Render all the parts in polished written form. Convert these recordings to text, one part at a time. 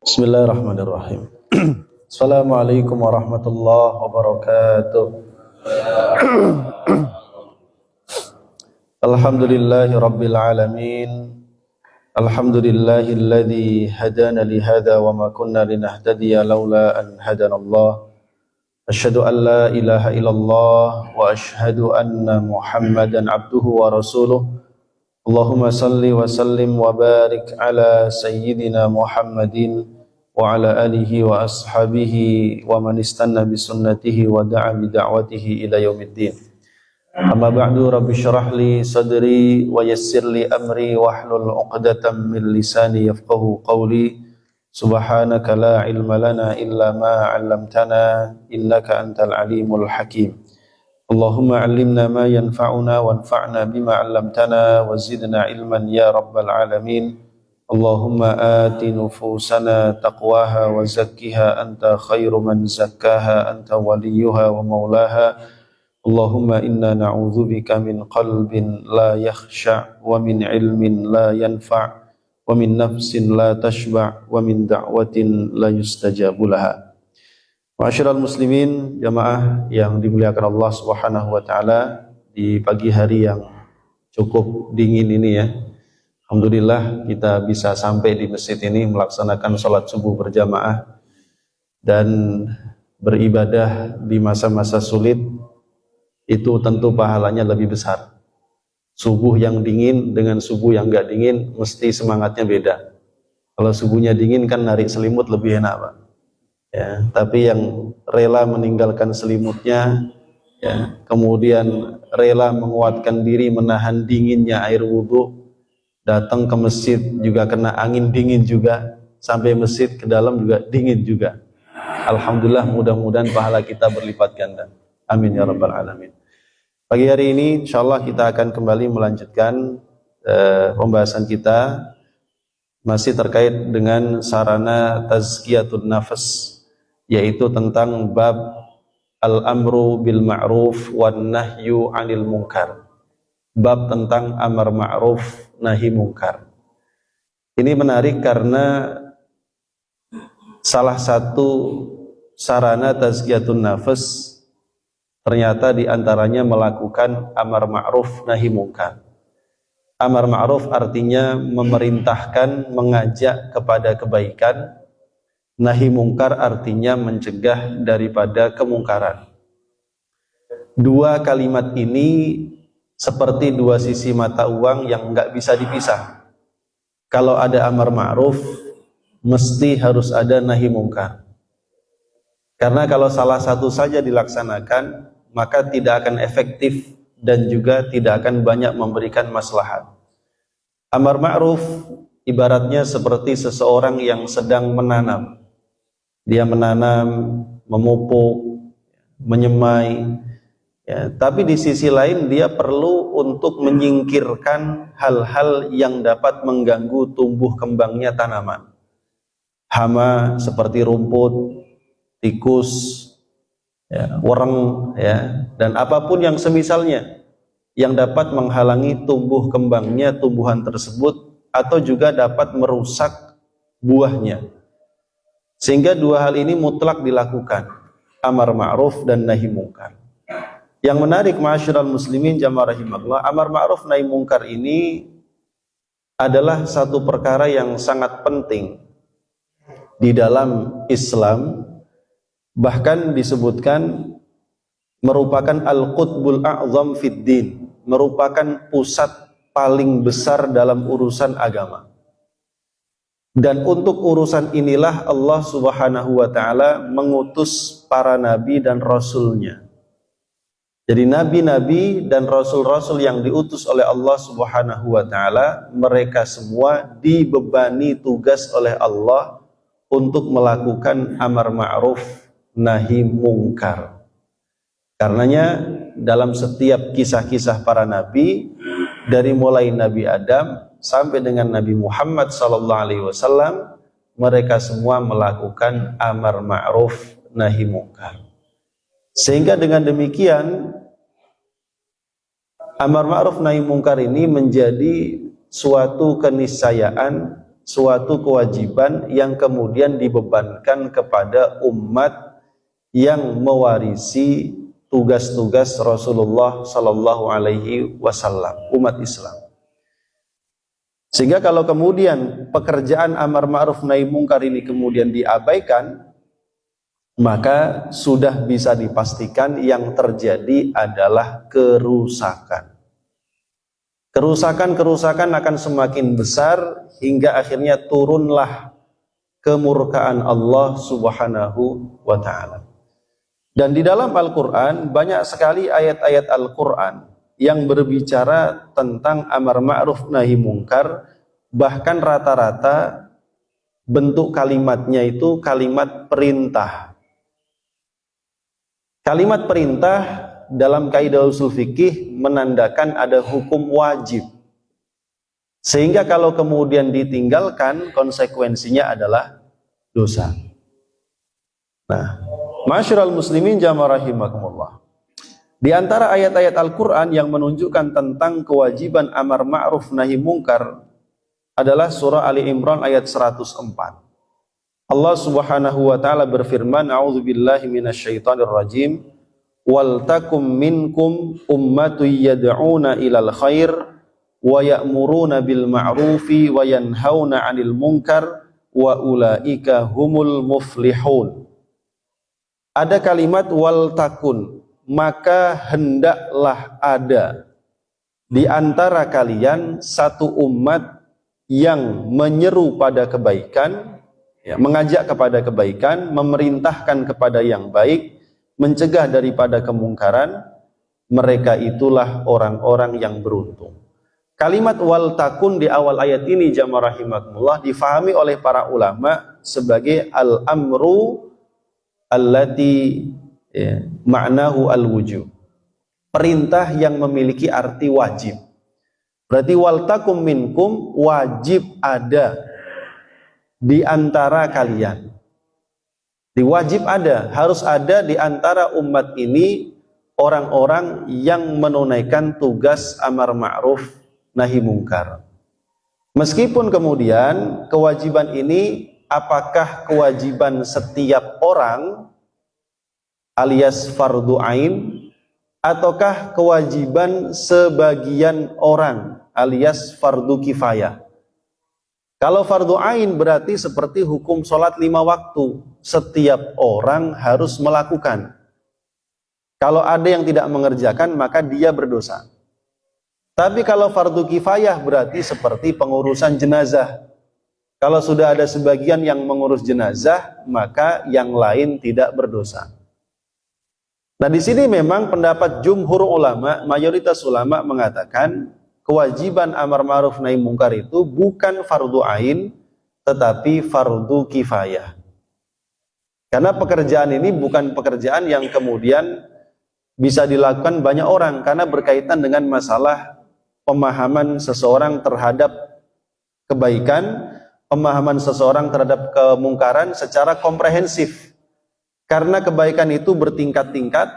Bismillahirrahmanirrahim. Assalamualaikum warahmatullahi wabarakatuh. Alhamdulillahi rabbil alamin. Alhamdulillahilladzi hadana li hadza wa ma kunna linahtadiya laula an hadana Allah. Asyhadu an la ilaha illallah wa asyhadu anna Muhammadan abduhu wa rasuluh. Allahumma salli wa sallim wa barik ala sayyidina Muhammadin wa ala alihi wa ashabihi wa man istanna bi sunnatihi wa da'a bi da'watihi ila yaumiddin. Amma ba'du, rabbi syrah li sadri wa yassir li amri wahlul 'uqdatam min lisani yafqahu qawli. Subhanaka la ilma lana illa ma 'allamtana innaka antal alimul hakim. Allahumma 'allimna ma yanfa'una wanfa'na bima 'allamtana wa zidna ilman ya rabbal alamin. Allahumma ati nufusana taqwaha wa zakkiha anta khairu man zakkaha anta waliyuha wa maulaha. Allahumma inna na'udzubika min qalbin la yakhsha' wa min ilmin la yanfa' wa min nafsin la tashba' wa min da'watin la yustajabu laha. Ma'asyiral muslimin, jamaah yang dimuliakan Allah Subhanahu wa taala, di pagi hari yang cukup dingin ini ya. Alhamdulillah kita bisa sampai di masjid ini melaksanakan sholat subuh berjamaah dan beribadah di masa-masa sulit. Itu tentu pahalanya lebih besar. Subuh yang dingin dengan subuh yang enggak dingin mesti semangatnya beda. Kalau subuhnya dingin kan narik selimut lebih enak, Pak. Ya, tapi yang rela meninggalkan selimutnya, ya, kemudian rela menguatkan diri menahan dinginnya air wudhu, datang ke masjid juga kena angin dingin juga, sampai masjid ke dalam juga dingin juga. Alhamdulillah, mudah-mudahan pahala kita berlipat ganda. Amin ya rabbal alamin. Pagi hari ini insyaallah kita akan kembali melanjutkan pembahasan kita masih terkait dengan sarana tazkiyatun nafas, yaitu tentang bab al-amru bil ma'ruf wan nahyu 'anil munkar. Bab tentang amar ma'ruf nahi munkar. Ini menarik karena salah satu sarana tazkiyatun nafas ternyata diantaranya melakukan amar ma'ruf nahi munkar. Amar ma'ruf artinya memerintahkan, mengajak kepada kebaikan. Nahi mungkar artinya mencegah daripada kemungkaran. Dua kalimat ini seperti dua sisi mata uang yang enggak bisa dipisah. Kalau ada amar ma'ruf, mesti harus ada nahi mungkar. Karena kalau salah satu saja dilaksanakan, maka tidak akan efektif dan juga tidak akan banyak memberikan maslahat. Amar ma'ruf ibaratnya seperti seseorang yang sedang menanam. Dia menanam, memupuk, menyemai, ya, tapi di sisi lain dia perlu untuk menyingkirkan hal-hal yang dapat mengganggu tumbuh kembangnya tanaman. Hama seperti rumput, tikus, ya, wereng, ya, dan apapun yang semisalnya yang dapat menghalangi tumbuh kembangnya tumbuhan tersebut atau juga dapat merusak buahnya. Sehingga dua hal ini mutlak dilakukan, amar ma'ruf dan nahi mungkar. Yang menarik ma'asyiral muslimin jamaah rahimakumullah, amar ma'ruf nahi mungkar ini adalah satu perkara yang sangat penting di dalam Islam. Bahkan disebutkan merupakan al-qutbul a'zam fid din, merupakan pusat paling besar dalam urusan agama. Dan untuk urusan inilah Allah Subhanahu wa ta'ala mengutus para nabi dan rasulnya. Jadi nabi-nabi dan rasul-rasul yang diutus oleh Allah Subhanahu wa ta'ala, mereka semua dibebani tugas oleh Allah untuk melakukan amar ma'ruf nahi mungkar. Karenanya dalam setiap kisah-kisah para nabi, dari mulai Nabi Adam sampai dengan Nabi Muhammad SAW, mereka semua melakukan amar ma'ruf nahi munkar. Sehingga dengan demikian amar ma'ruf nahi munkar ini menjadi suatu keniscayaan suatu kewajiban yang kemudian dibebankan kepada umat yang mewarisi tugas-tugas Rasulullah Sallallahu Alaihi Wasallam, umat Islam. Sehingga kalau kemudian pekerjaan amar ma'ruf nahi mungkar ini kemudian diabaikan, maka sudah bisa dipastikan yang terjadi adalah kerusakan. Kerusakan akan semakin besar hingga akhirnya turunlah kemurkaan Allah Subhanahu wa ta'ala. Dan di dalam Al-Quran banyak sekali ayat-ayat Al-Quran yang berbicara tentang amar ma'ruf nahi mungkar, bahkan rata-rata bentuk kalimatnya itu kalimat perintah. Kalimat perintah dalam kaidah usul fikih menandakan ada hukum wajib. Sehingga kalau kemudian ditinggalkan, konsekuensinya adalah dosa. Nah, ma'asyiral muslimin jamaah rahimakumullah. Di antara ayat-ayat Al-Quran yang menunjukkan tentang kewajiban amar ma'ruf nahi mungkar adalah surah Ali Imran ayat 104. Allah Subhanahu wa taala berfirman, a'udzubillahi minasyaitonir rajim. Wal takum minkum ummatun yad'una ilal khair wa ya'muruna bil ma'rufi wa yanhauna 'anil munkar wa ulaika humul muflihun. Ada kalimat wal takun, maka hendaklah ada di antara kalian satu umat yang menyeru pada kebaikan, mengajak kepada kebaikan, memerintahkan kepada yang baik, mencegah daripada kemungkaran. Mereka itulah orang-orang yang beruntung. Kalimat wal takun di awal ayat ini jamaah rahimakumullah difahami oleh para ulama sebagai al-amru allati ma'nahu al-wujub, perintah yang memiliki arti wajib. Berarti wal takum minkum, wajib ada di antara kalian. Diwajib ada, harus ada di antara umat ini orang-orang yang menunaikan tugas amar ma'ruf nahi mungkar. Meskipun kemudian kewajiban ini apakah kewajiban setiap orang alias fardu ain, ataukah kewajiban sebagian orang alias fardu kifayah. Kalau fardu ain berarti seperti hukum sholat 5 waktu, setiap orang harus melakukan. Kalau ada yang tidak mengerjakan maka dia berdosa. Tapi kalau fardu kifayah berarti seperti pengurusan jenazah. Kalau sudah ada sebagian yang mengurus jenazah, maka yang lain tidak berdosa. Nah, di sini memang pendapat jumhur ulama, mayoritas ulama mengatakan kewajiban amar ma'ruf nahi mungkar itu bukan fardu ain tetapi fardu kifayah. Karena pekerjaan ini bukan pekerjaan yang kemudian bisa dilakukan banyak orang, karena berkaitan dengan masalah pemahaman seseorang terhadap kebaikan, pemahaman seseorang terhadap kemungkaran secara komprehensif. Karena kebaikan itu bertingkat-tingkat,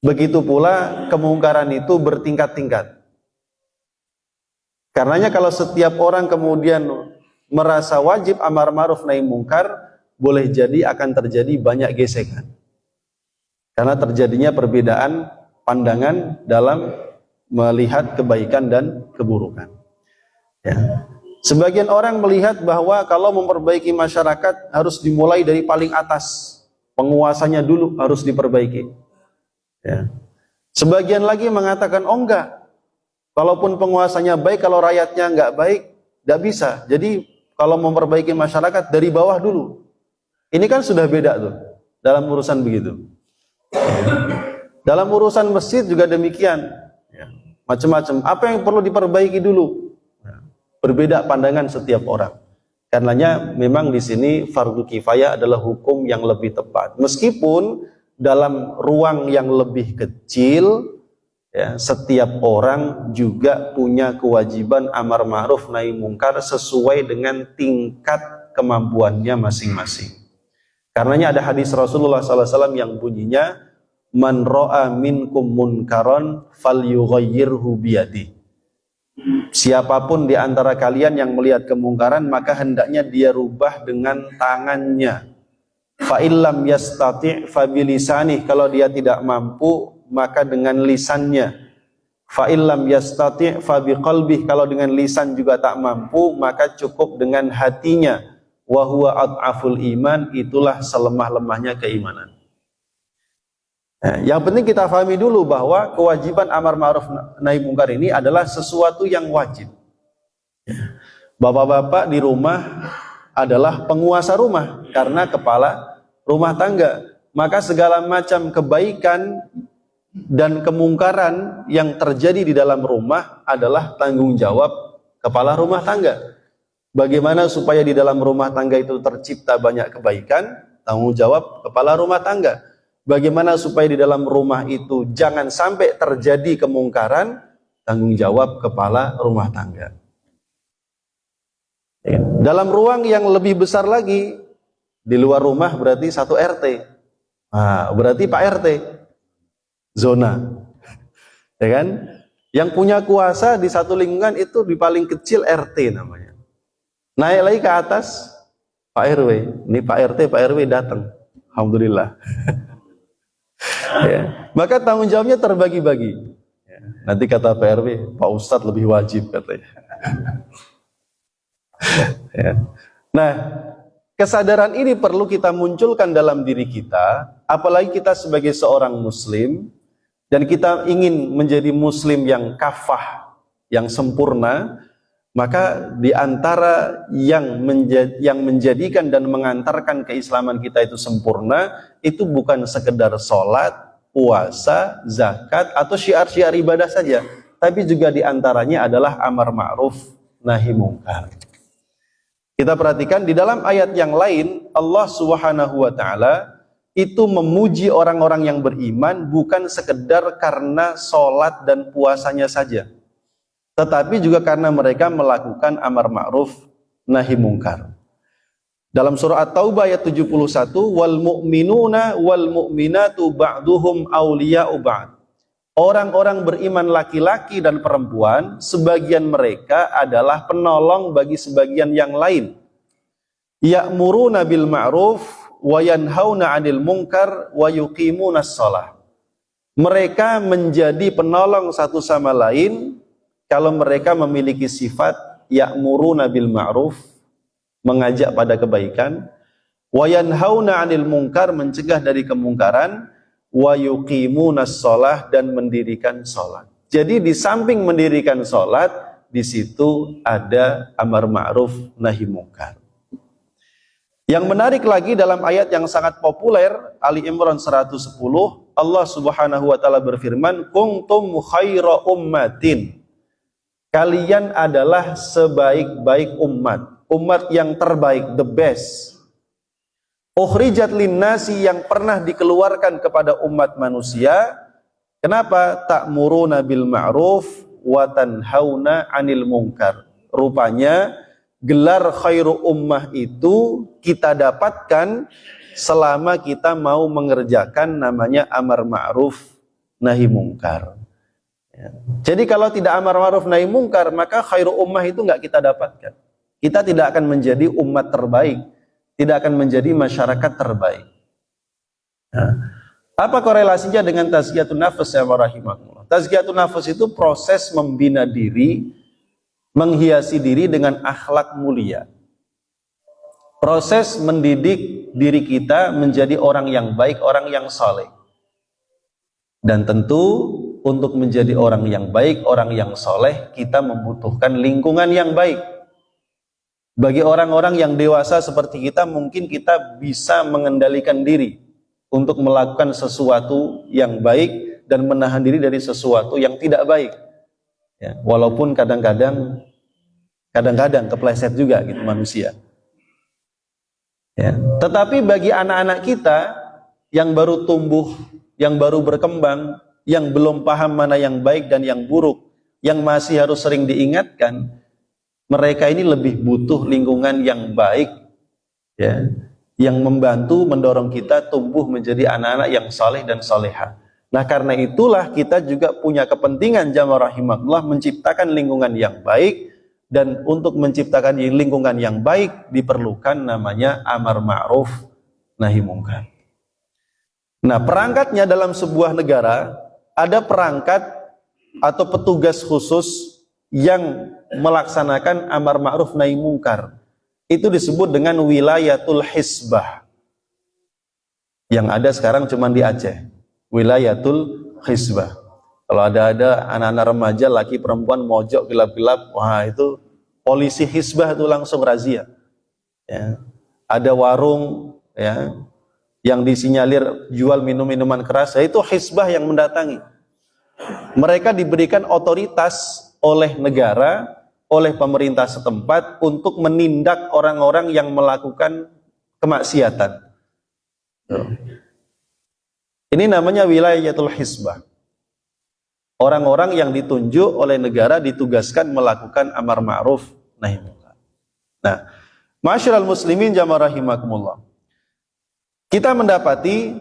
begitu pula kemungkaran itu bertingkat-tingkat. Karenanya kalau setiap orang kemudian merasa wajib amar ma'ruf nahi mungkar, boleh jadi akan terjadi banyak gesekan. Karena terjadinya perbedaan pandangan dalam melihat kebaikan dan keburukan. Ya. Sebagian orang melihat bahwa kalau memperbaiki masyarakat harus dimulai dari paling atas, penguasanya dulu harus diperbaiki. Ya. Sebagian lagi mengatakan, oh enggak, kalaupun penguasanya baik, kalau rakyatnya enggak baik, enggak bisa. Jadi kalau memperbaiki masyarakat dari bawah dulu. Ini kan sudah beda tuh dalam urusan begitu. Dalam urusan masjid juga demikian. Macam-macam. Apa yang perlu diperbaiki dulu? Berbeda pandangan setiap orang. Karenanya memang di sini fardu kifayah adalah hukum yang lebih tepat. Meskipun dalam ruang yang lebih kecil, ya, setiap orang juga punya kewajiban amar ma'ruf nahi mungkar sesuai dengan tingkat kemampuannya masing-masing. Karenanya ada hadis Rasulullah SAW yang bunyinya, man ra'a minkum munkaron falyughayyirhu biyadihi. Siapapun di antara kalian yang melihat kemungkaran, maka hendaknya dia rubah dengan tangannya. Fa illam yastati' fa bilisanih, kalau dia tidak mampu maka dengan lisannya. Fa illam yastati' fa biqalbih, kalau dengan lisan juga tak mampu maka cukup dengan hatinya. Wa huwa ad'aful iman, itulah selemah-lemahnya keimanan. Yang penting kita pahami dulu bahwa kewajiban amar ma'ruf nahi mungkar ini adalah sesuatu yang wajib. Bapak-bapak di rumah adalah penguasa rumah karena kepala rumah tangga. Maka segala macam kebaikan dan kemungkaran yang terjadi di dalam rumah adalah tanggung jawab kepala rumah tangga. Bagaimana supaya di dalam rumah tangga itu tercipta banyak kebaikan? Tanggung jawab kepala rumah tangga. Bagaimana supaya di dalam rumah itu jangan sampai terjadi kemungkaran? Tanggung jawab kepala rumah tangga. Dalam ruang yang lebih besar lagi, di luar rumah berarti satu RT. Nah, berarti Pak RT. Zona. Ya kan? Yang punya kuasa di satu lingkungan itu di paling kecil RT namanya. Naik lagi ke atas Pak RW. Ini Pak RT, Pak RW datang. Alhamdulillah. Ya. Maka tanggung jawabnya terbagi-bagi. Ya. Nanti kata Pak RW, Pak Ustadz lebih wajib katanya. Ya. Nah, kesadaran ini perlu kita munculkan dalam diri kita, apalagi kita sebagai seorang muslim dan kita ingin menjadi muslim yang kafah, yang sempurna. Maka di antara yang menjadikan dan mengantarkan keislaman kita itu sempurna, itu bukan sekedar sholat, puasa, zakat, atau syiar-syiar ibadah saja, tapi juga di antaranya adalah amar ma'ruf nahi mungkar. Kita perhatikan di dalam ayat yang lain, Allah Subhanahu wa ta'ala itu memuji orang-orang yang beriman bukan sekedar karena sholat dan puasanya saja, tetapi juga karena mereka melakukan amar ma'ruf nahi mungkar. Dalam surah At-Taubah ayat 71, wal mu'minuna wal mu'minatu ba'duhum awliya'u ba'd. Orang-orang beriman laki-laki dan perempuan, sebagian mereka adalah penolong bagi sebagian yang lain. Ya'muruna bil ma'ruf wa yanhauna 'anil munkar wa yuqimunas shalah. Mereka menjadi penolong satu sama lain kalau mereka memiliki sifat ya'muruna bil ma'ruf, mengajak pada kebaikan, wa yanhauna 'anil munkar, mencegah dari kemungkaran, wa yuqimunas shalah, dan mendirikan salat. Jadi di samping mendirikan salat, di situ ada amar ma'ruf nahi mungkar. Yang menarik lagi dalam ayat yang sangat populer Ali Imran 110, Allah Subhanahu wa taala berfirman, kuntum khaira ummatin. Kalian adalah sebaik-baik umat, umat yang terbaik, the best. Ukhrijat linnasi, yang pernah dikeluarkan kepada umat manusia. Kenapa? Ta'muruna bil ma'ruf wa tanhauna 'anil munkar. Rupanya gelar khairu ummah itu kita dapatkan selama kita mau mengerjakan namanya amar ma'ruf nahi mungkar. Jadi kalau tidak amar ma'ruf nahi mungkar, maka khairu ummah itu nggak kita dapatkan. Kita tidak akan menjadi umat terbaik, tidak akan menjadi masyarakat terbaik. Nah, apa korelasinya dengan tazkiyatun nafs ya rahimakumullah? Tazkiyatun nafs itu proses membina diri, menghiasi diri dengan akhlak mulia. Proses mendidik diri kita menjadi orang yang baik, orang yang saleh. Dan tentu untuk menjadi orang yang baik, orang yang soleh, kita membutuhkan lingkungan yang baik. Bagi orang-orang yang dewasa seperti kita, mungkin kita bisa mengendalikan diri untuk melakukan sesuatu yang baik dan menahan diri dari sesuatu yang tidak baik. Ya, walaupun kadang-kadang kepleset juga gitu manusia. Ya, tetapi bagi anak-anak kita yang baru tumbuh, yang baru berkembang, yang belum paham mana yang baik dan yang buruk, yang masih harus sering diingatkan, mereka ini lebih butuh lingkungan yang baik, ya, yang membantu mendorong kita tumbuh menjadi anak-anak yang saleh dan salehah. Nah, karena itulah kita juga punya kepentingan jamaah rahimakumullah menciptakan lingkungan yang baik, dan untuk menciptakan lingkungan yang baik diperlukan namanya amar ma'ruf nahi mungkar. Nah, perangkatnya dalam sebuah negara ada perangkat atau petugas khusus yang melaksanakan amar ma'ruf nahi mungkar. Itu disebut dengan wilayatul hisbah. Yang ada sekarang cuma di Aceh. Wilayatul hisbah. Kalau ada anak-anak remaja, laki perempuan mojok gelap-gelap, wah itu polisi hisbah itu langsung razia. Ya. Ada warung ya yang disinyalir jual minuman keras, itu hisbah yang mendatangi. Mereka diberikan otoritas oleh negara, oleh pemerintah setempat untuk menindak orang-orang yang melakukan kemaksiatan. Ini namanya wilayatul hisbah. Orang-orang yang ditunjuk oleh negara ditugaskan melakukan amar ma'ruf nahi mungkar. Nah, ma'asyiral muslimin jamaah rahimakumullah. Kita mendapati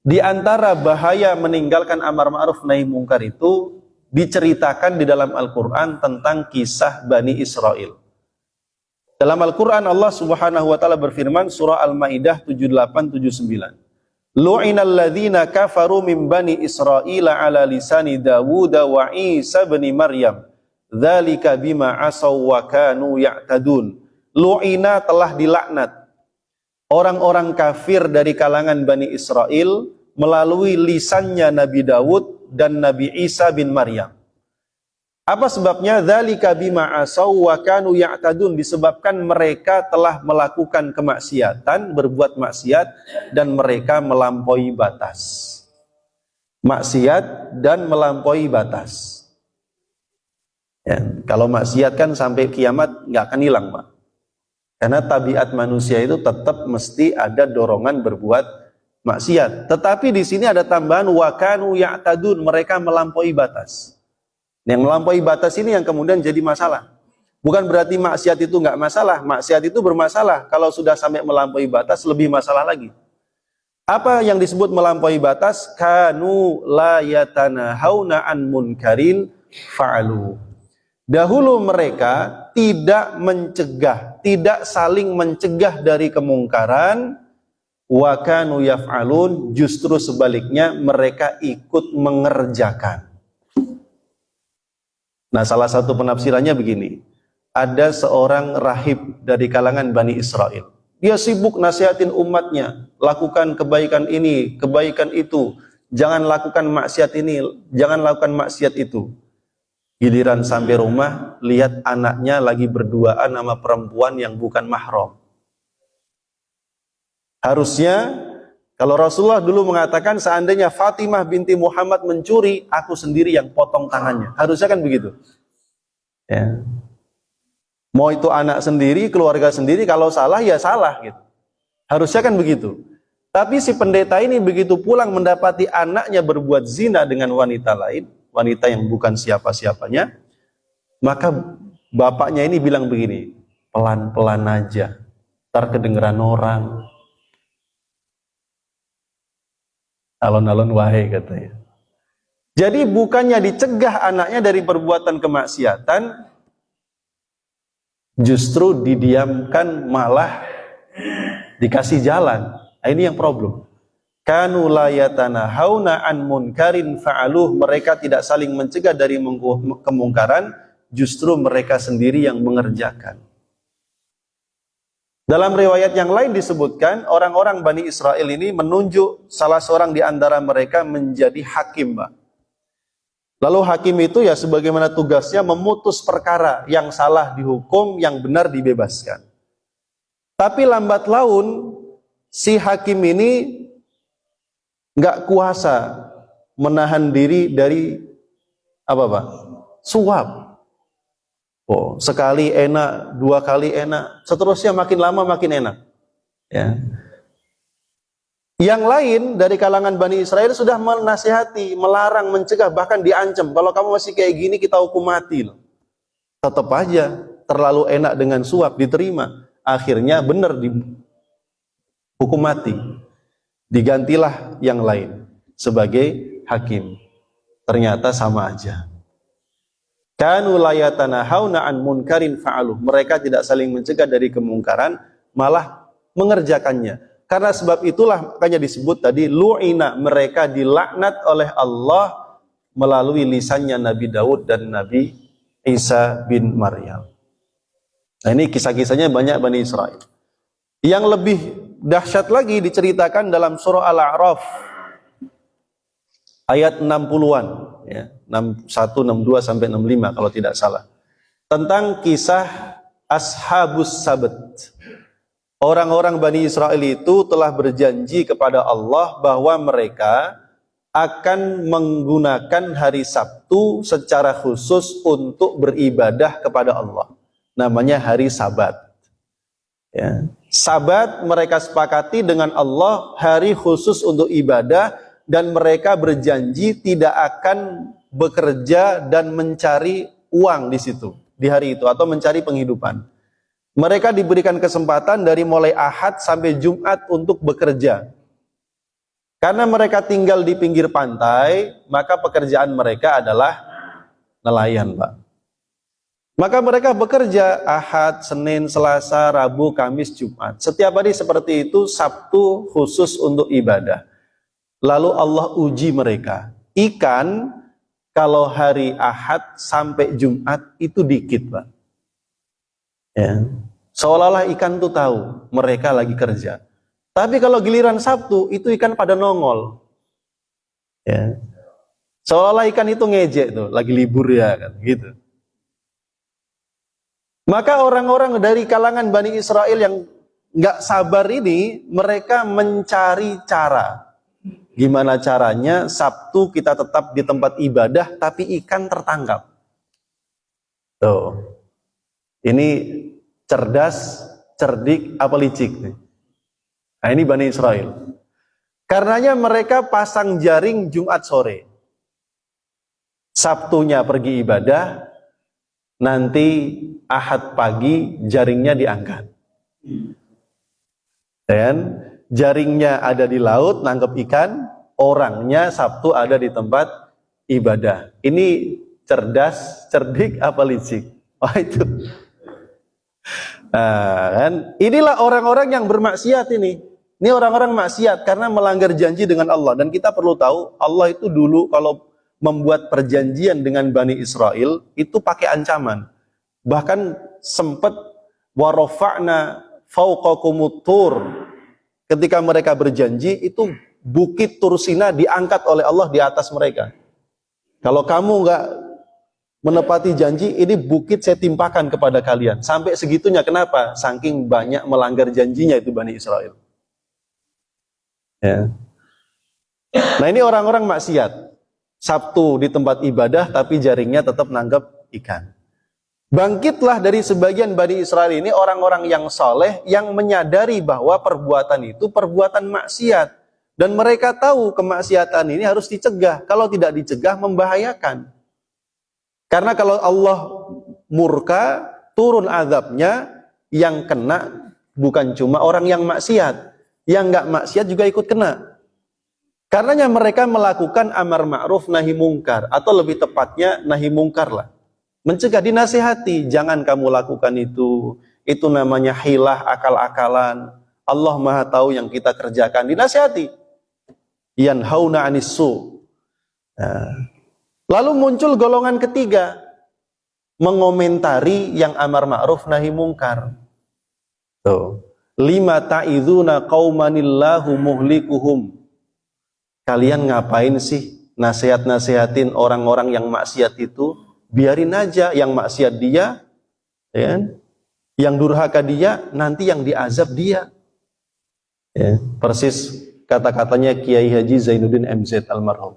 di antara bahaya meninggalkan amar ma'ruf nahi mungkar itu diceritakan di dalam Al-Qur'an tentang kisah Bani Israel. Dalam Al-Qur'an Allah Subhanahu wa taala berfirman, surah Al-Maidah 78-79. Lu'inal ladzina kafaru min bani Israil ala lisani Dawud wa Isa bin Maryam. Dzalika bima asaw wa kanu ya'tadun. Lu'ina telah dilaknat orang-orang kafir dari kalangan Bani Israel melalui lisannya Nabi Dawud dan Nabi Isa bin Maryam. Apa sebabnya? Dzalika bima asaw wa kanu ya'tadun, disebabkan mereka telah melakukan kemaksiatan, berbuat maksiat dan mereka melampaui batas. Maksiat dan melampaui batas. Ya, kalau maksiat kan sampai kiamat nggak akan hilang, Pak. Karena tabiat manusia itu tetap mesti ada dorongan berbuat maksiat. Tetapi di sini ada tambahan wa kanu ya'tadun, mereka melampaui batas. Yang melampaui batas ini yang kemudian jadi masalah. Bukan berarti maksiat itu nggak masalah. Maksiat itu bermasalah. Kalau sudah sampai melampaui batas, lebih masalah lagi. Apa yang disebut melampaui batas? Kanu la yatanahawna an munkarin fa'alu. Dahulu mereka tidak mencegah, tidak saling mencegah dari kemungkaran. Wa kanu yaf'alun, justru sebaliknya mereka ikut mengerjakan. Nah, salah satu penafsirannya begini. Ada seorang rahib dari kalangan Bani Israel. Dia sibuk nasihatin umatnya, lakukan kebaikan ini, kebaikan itu. Jangan lakukan maksiat ini, jangan lakukan maksiat itu. Giliran sampai rumah, lihat anaknya lagi berduaan sama perempuan yang bukan mahram. Harusnya, kalau Rasulullah dulu mengatakan seandainya Fatimah binti Muhammad mencuri, aku sendiri yang potong tangannya. Harusnya kan begitu. Ya. Mau itu anak sendiri, keluarga sendiri, kalau salah ya salah gitu. Harusnya kan begitu. Tapi si pendeta ini begitu pulang mendapati anaknya berbuat zina dengan wanita lain, wanita yang bukan siapa-siapanya, maka bapaknya ini bilang begini, pelan-pelan aja, ntar kedengeran orang. Alon-alon wahai katanya. Jadi bukannya dicegah anaknya dari perbuatan kemaksiatan, justru didiamkan, malah dikasih jalan. Nah, ini yang problem. Kanu la yatanahawna an munkarin fa'aluh, mereka tidak saling mencegah dari kemungkaran, justru mereka sendiri yang mengerjakan. Dalam riwayat yang lain disebutkan, orang-orang Bani Israel ini menunjuk salah seorang di antara mereka menjadi hakim, Pak. Lalu hakim itu ya sebagaimana tugasnya memutus perkara, yang salah dihukum, yang benar dibebaskan. Tapi lambat laun si hakim ini nggak kuasa menahan diri dari apa, Pak? Suap. Oh, sekali enak, dua kali enak, seterusnya makin lama makin enak. Ya. Yang lain dari kalangan Bani Israel sudah menasihati, melarang, mencegah, bahkan diancam. Kalau kamu masih kayak gini kita hukum mati loh. Tetap aja terlalu enak dengan suap diterima. Akhirnya benar dihukum mati. Digantilah yang lain. sebagai hakim. Ternyata sama aja. Kanu la yatanahawna an munkarin fa'aluh. Mereka tidak saling mencegah dari kemungkaran, malah mengerjakannya. Karena sebab itulah makanya disebut tadi lu'ina, mereka dilaknat oleh Allah melalui lisannya Nabi Daud dan Nabi Isa bin Maryam. Nah, ini kisah-kisahnya banyak Bani Israel. Yang lebih dahsyat lagi diceritakan dalam surah Al-A'raf ayat 60-an ya, 61, 62 sampai 65 kalau tidak salah. Tentang kisah Ashabus Sabt. Orang-orang Bani Israel itu telah berjanji kepada Allah bahwa mereka akan menggunakan hari Sabtu secara khusus untuk beribadah kepada Allah. Namanya hari Sabat. Ya. Sabat mereka sepakati dengan Allah hari khusus untuk ibadah, dan mereka berjanji tidak akan bekerja dan mencari uang di situ di hari itu atau mencari penghidupan. Mereka diberikan kesempatan dari mulai Ahad sampai Jumat untuk bekerja. Karena mereka tinggal di pinggir pantai, maka pekerjaan mereka adalah nelayan, Pak. Maka mereka bekerja Ahad, Senin, Selasa, Rabu, Kamis, Jumat. Setiap hari seperti itu, Sabtu khusus untuk ibadah. Lalu Allah uji mereka. Ikan kalau hari Ahad sampai Jumat itu dikit, Pak. Ya. Seolah-olah ikan tuh tahu mereka lagi kerja. Tapi kalau giliran Sabtu itu ikan pada nongol. Ya. Seolah-olah ikan itu ngejek tuh, lagi libur ya kan, gitu. Maka orang-orang dari kalangan Bani Israel yang nggak sabar ini, mereka mencari cara. Gimana caranya Sabtu kita tetap di tempat ibadah tapi ikan tertangkap. Tuh. Ini cerdas, cerdik, apa licik nih? Nah, ini Bani Israel. Karenanya mereka pasang jaring Jumat sore. Sabtunya pergi ibadah, nanti Ahad pagi jaringnya diangkat. Dan jaringnya ada di laut, nangkep ikan, orangnya Sabtu ada di tempat ibadah. Ini cerdas, cerdik, apa licik? Wah, itu. Nah, kan? Inilah orang-orang yang bermaksiat ini. Ini orang-orang maksiat karena melanggar janji dengan Allah. Dan kita perlu tahu, Allah itu dulu kalau membuat perjanjian dengan Bani Israel, itu pakai ancaman. Bahkan sempat warofa'na fauqakumut tur. Ketika mereka berjanji, itu bukit Tursina diangkat oleh Allah di atas mereka. Kalau kamu nggak menepati janji, ini bukit saya timpakan kepada kalian. Sampai segitunya, kenapa? Saking banyak melanggar janjinya itu Bani Israel. Ya. Nah, ini orang-orang maksiat. Sabtu di tempat ibadah, tapi jaringnya tetap nanggap ikan. Bangkitlah dari sebagian Bani Israel ini orang-orang yang soleh, yang menyadari bahwa perbuatan itu perbuatan maksiat. Dan mereka tahu kemaksiatan ini harus dicegah. Kalau tidak dicegah, membahayakan. Karena kalau Allah murka, turun azabnya, yang kena bukan cuma orang yang maksiat. Yang nggak maksiat juga ikut kena. Karenanya mereka melakukan amar ma'ruf nahi mungkar, atau lebih tepatnya nahi mungkar lah. Mencegah, dinasihati, jangan kamu lakukan itu namanya hilah, akal-akalan. Allah Maha tahu yang kita kerjakan, dinasihati. Yanhauna 'anis su'. Nah. Lalu muncul golongan ketiga, mengomentari yang amar ma'ruf nahi mungkar. Tuh. Lima ta'iduna qaumanillahu muhlikuhum. Kalian ngapain sih nasihat-nasihatin orang-orang yang maksiat itu? Biarin aja yang maksiat dia, ya, yang durhaka dia, nanti yang diazab dia. Ya, persis kata-katanya Kiai Haji Zainuddin MZ almarhum.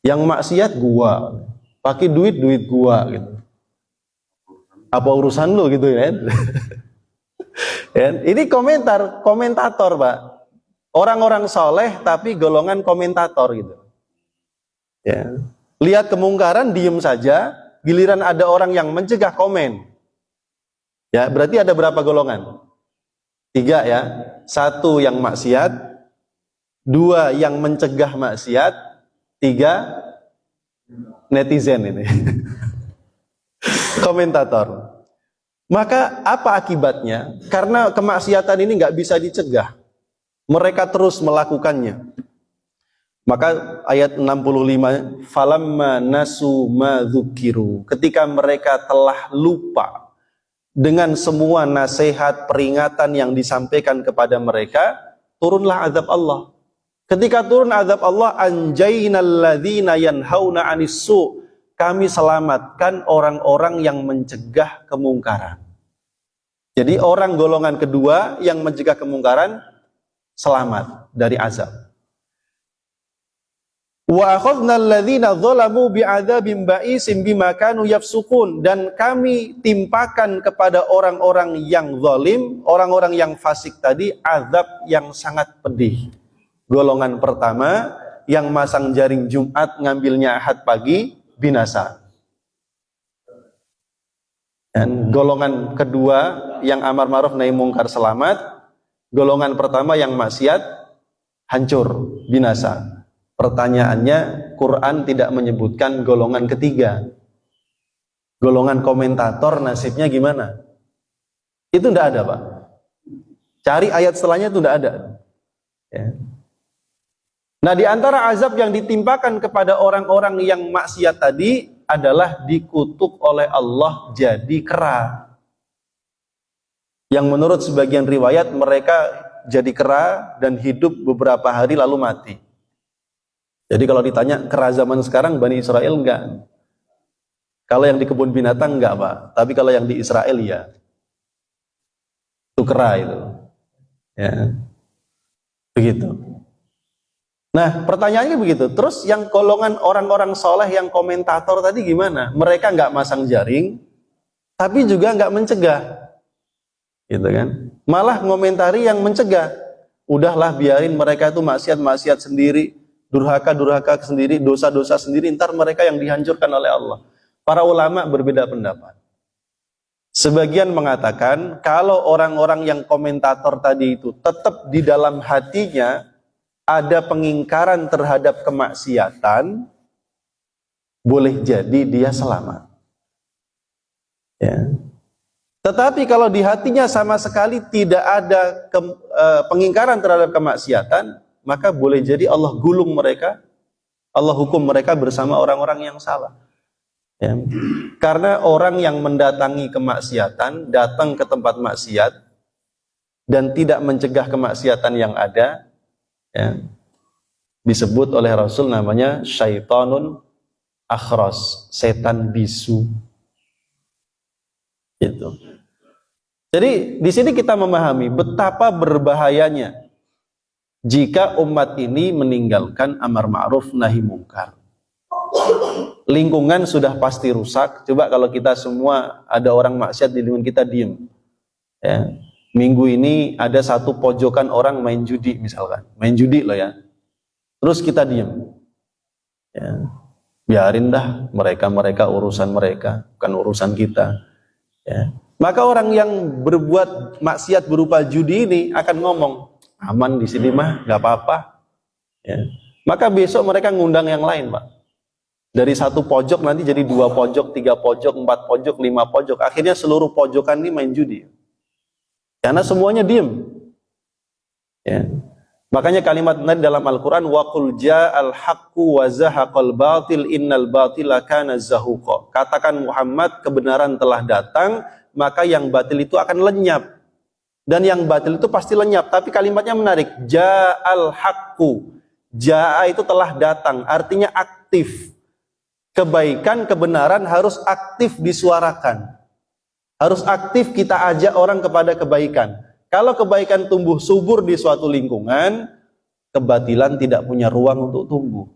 Yang maksiat gua, pakai duit gua gitu. Apa urusan lu gitu ya? Ini komentator, Pak. Orang-orang soleh tapi golongan komentator gitu. Ya. Lihat kemungkaran, diem saja. Giliran ada orang yang mencegah, komen. Ya, berarti ada berapa golongan? 3 ya. 1 yang maksiat, 2 yang mencegah maksiat, 3 netizen ini. Komentator. Maka apa akibatnya? Karena kemaksiatan ini nggak bisa dicegah. Mereka terus melakukannya. Maka ayat 65, falamma nasu ma dzukiru, ketika mereka telah lupa dengan semua nasihat peringatan yang disampaikan kepada mereka, turunlah azab Allah. Ketika turun azab Allah, anjainal ladzina yanhauna 'anis su', kami selamatkan orang-orang yang mencegah kemungkaran. Jadi orang golongan kedua yang mencegah kemungkaran selamat dari azab. Wa akhadna alladzina dzalamu bi'adzabin ba'isin bima kanu yafsukun, dan kami timpakan kepada orang-orang yang zalim, orang-orang yang fasik tadi, azab yang sangat pedih. Golongan pertama yang masang jaring Jumat ngambilnya Ahad pagi, binasa. Dan golongan kedua yang amar ma'ruf nahi mungkar selamat, golongan pertama yang maksiat hancur, binasa. Pertanyaannya, Quran tidak menyebutkan golongan ketiga. Golongan komentator nasibnya gimana? Itu tidak ada, Pak. Cari ayat setelahnya, itu tidak ada. Ya. Nah, di antara azab yang ditimpakan kepada orang-orang yang maksiat tadi adalah dikutuk oleh Allah jadi kera. Yang menurut sebagian riwayat mereka jadi kera dan hidup beberapa hari lalu mati. Jadi kalau ditanya kera zaman sekarang Bani Israel enggak. Kalau yang di kebun binatang enggak, Pak. Tapi kalau yang di Israel ya. Itu kera itu. Ya. Begitu. Nah, pertanyaannya begitu. Terus yang golongan orang-orang soleh yang komentator tadi gimana? Mereka nggak masang jaring, tapi juga nggak mencegah, gitu kan? Malah ngomentari yang mencegah. Udahlah biarin mereka itu maksiat-maksiat sendiri, durhaka-durhaka sendiri, dosa-dosa sendiri. Ntar mereka yang dihancurkan oleh Allah. Para ulama berbeda pendapat. Sebagian mengatakan kalau orang-orang yang komentator tadi itu tetap di dalam hatinya ada pengingkaran terhadap kemaksiatan, boleh jadi dia selamat. Ya. Tetapi kalau di hatinya sama sekali tidak ada pengingkaran terhadap kemaksiatan, maka boleh jadi Allah gulung mereka, Allah hukum mereka bersama orang-orang yang salah. Ya. Karena orang yang mendatangi kemaksiatan, datang ke tempat maksiat dan tidak mencegah kemaksiatan yang ada, ya, disebut oleh Rasul namanya syaitanun akhras, setan bisu. Gitu. Jadi di sini kita memahami betapa berbahayanya jika umat ini meninggalkan amar ma'ruf nahi mungkar. Lingkungan sudah pasti rusak. Coba kalau kita semua ada orang maksiat di lingkungan kita, diem. Ya. Minggu ini ada satu pojokan orang main judi misalkan, main judi loh ya. Terus kita diem, ya, biarin dah mereka urusan mereka, bukan urusan kita. Ya. Maka orang yang berbuat maksiat berupa judi ini akan ngomong, aman di sini mah, nggak apa-apa. Ya. Maka besok mereka ngundang yang lain, Pak. Dari satu pojok nanti jadi 2 pojok, 3 pojok, 4 pojok, 5 pojok. Akhirnya seluruh pojokan ini main judi. Karena semuanya diem. Ya. Makanya kalimat nanti dalam Al-Quran, وَقُلْ جَاءَ الْحَقُّ وَزَهَقَ الْبَاطِلِ إِنَّ الْبَاطِلَ كَانَ زَهُوقًا. Katakan Muhammad, kebenaran telah datang, maka yang batil itu akan lenyap. Dan yang batil itu pasti lenyap. Tapi kalimatnya menarik. Ja'al haqqu. Ja'a itu telah datang, artinya aktif. Kebaikan, kebenaran harus aktif disuarakan. Harus aktif kita ajak orang kepada kebaikan. Kalau kebaikan tumbuh subur di suatu lingkungan, kebatilan tidak punya ruang untuk tumbuh.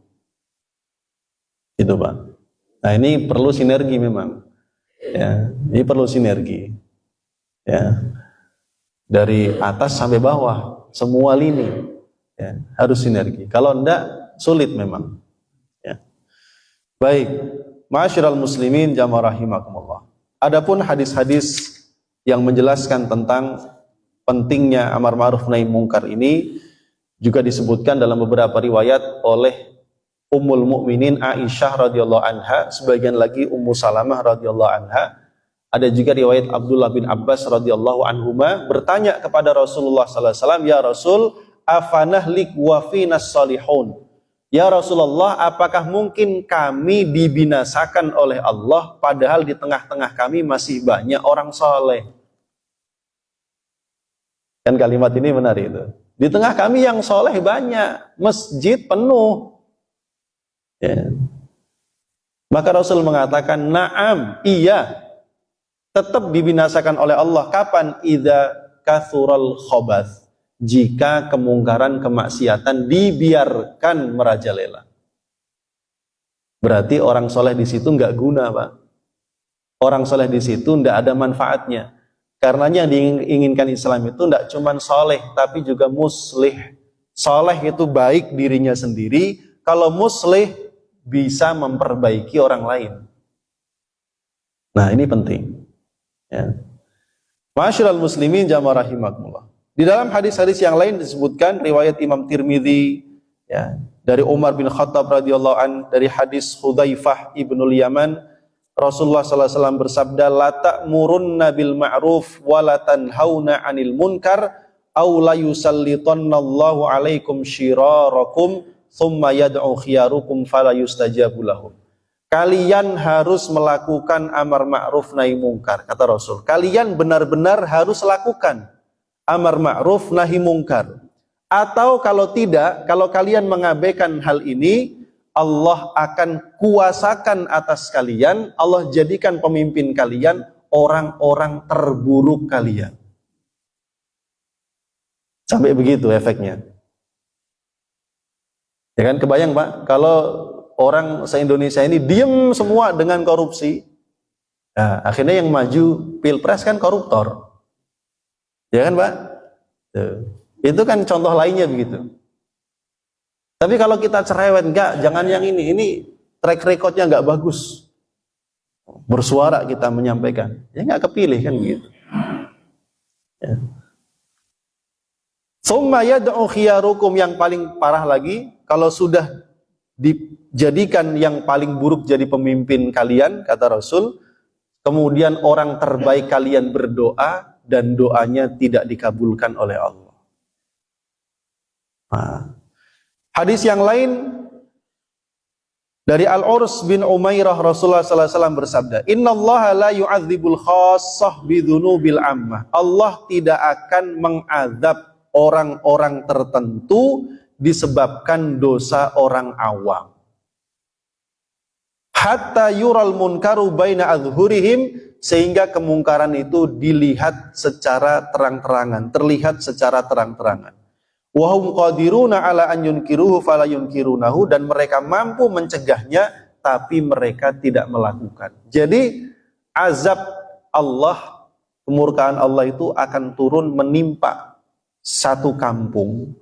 Gitu, Pak. Nah, ini perlu sinergi memang. Ya, ini perlu sinergi. Ya. Dari atas sampai bawah, semua lini, ya, harus sinergi. Kalau enggak, sulit memang. Ya. Baik, ma'asyiral muslimin jamaah rahimakumullah. Adapun hadis-hadis yang menjelaskan tentang pentingnya amar ma'ruf nahi mungkar ini Juga disebutkan dalam beberapa riwayat oleh Ummul Mukminin Aisyah radhiyallahu anha, sebagian lagi Ummu Salamah radhiyallahu anha. Ada juga riwayat Abdullah bin Abbas radhiyallahu anhuma bertanya kepada Rasulullah sallallahu alaihi wasallam, "Ya Rasul, afanahlik wa finas salihun?" Ya Rasulullah, apakah mungkin kami dibinasakan oleh Allah padahal di tengah-tengah kami masih banyak orang soleh? Kan kalimat ini benar itu. Di tengah kami yang soleh banyak, masjid penuh. Ya. Maka Rasul mengatakan, "Na'am, iya, tetap dibinasakan oleh Allah. Kapan? Idza kathural khobath." Jika kemungkaran, kemaksiatan dibiarkan merajalela. Berarti orang soleh di situ nggak guna, Pak. Orang soleh di situ nggak ada manfaatnya. Karenanya yang diinginkan Islam itu nggak cuma soleh, tapi juga muslih. Soleh itu baik dirinya sendiri. Kalau muslih bisa memperbaiki orang lain. Nah, ini penting. Ya. Ma'asyiral muslimin jamaah rahimakumullah. Di dalam hadis-hadis yang lain disebutkan riwayat Imam Tirmidzi, ya, dari Umar bin Khattab radhiyallahu an, dari hadis Hudzaifah ibnul Yaman, Rasulullah sallallahu alaihi wasallam bersabda, "La ta'murunna bil ma'ruf wa la tanhauna 'anil munkar aw la yusallitannallahu 'alaikum syirarakum tsumma yad'u khiyarukum fala yustajabu lahum." Kalian harus melakukan amar ma'ruf nahi mungkar, kata Rasul. Kalian benar-benar harus lakukan amar ma'ruf nahi mungkar. Atau kalau tidak, kalau kalian mengabaikan hal ini, Allah akan kuasakan atas kalian, Allah jadikan pemimpin kalian orang-orang terburuk kalian. Sampai begitu efeknya. Ya kan, kebayang Pak, kalau orang se-Indonesia ini diem semua dengan korupsi, nah, akhirnya yang maju pilpres kan koruptor. Ya kan Pak? Tuh. Itu kan contoh lainnya begitu. Tapi kalau kita cerewet, enggak, jangan yang ini track recordnya enggak bagus. Bersuara kita menyampaikan, ya enggak kepilih kan begitu. Ya. Tsumma yad'u khiyarukum, yang paling parah lagi, kalau sudah dijadikan yang paling buruk jadi pemimpin kalian, kata Rasul, kemudian orang terbaik kalian berdoa, dan doanya tidak dikabulkan oleh Allah. Nah, hadis yang lain dari Al-Urs bin Umairah, Rasulullah sallallahu alaihi wasallam bersabda, "Innallaha la yu'adzibul khassah bidzunubil ammah." Allah tidak akan mengadab orang-orang tertentu disebabkan dosa orang awam. Hatta yural munkaru baina adhurihim, sehingga kemungkaran itu dilihat secara terang-terangan, terlihat secara terang-terangan. Wahum qadiruna ala an yunkiruhu fala yunkirunahu, dan mereka mampu mencegahnya tapi mereka tidak melakukan. Jadi azab Allah, kemurkaan Allah itu akan turun menimpa satu kampung,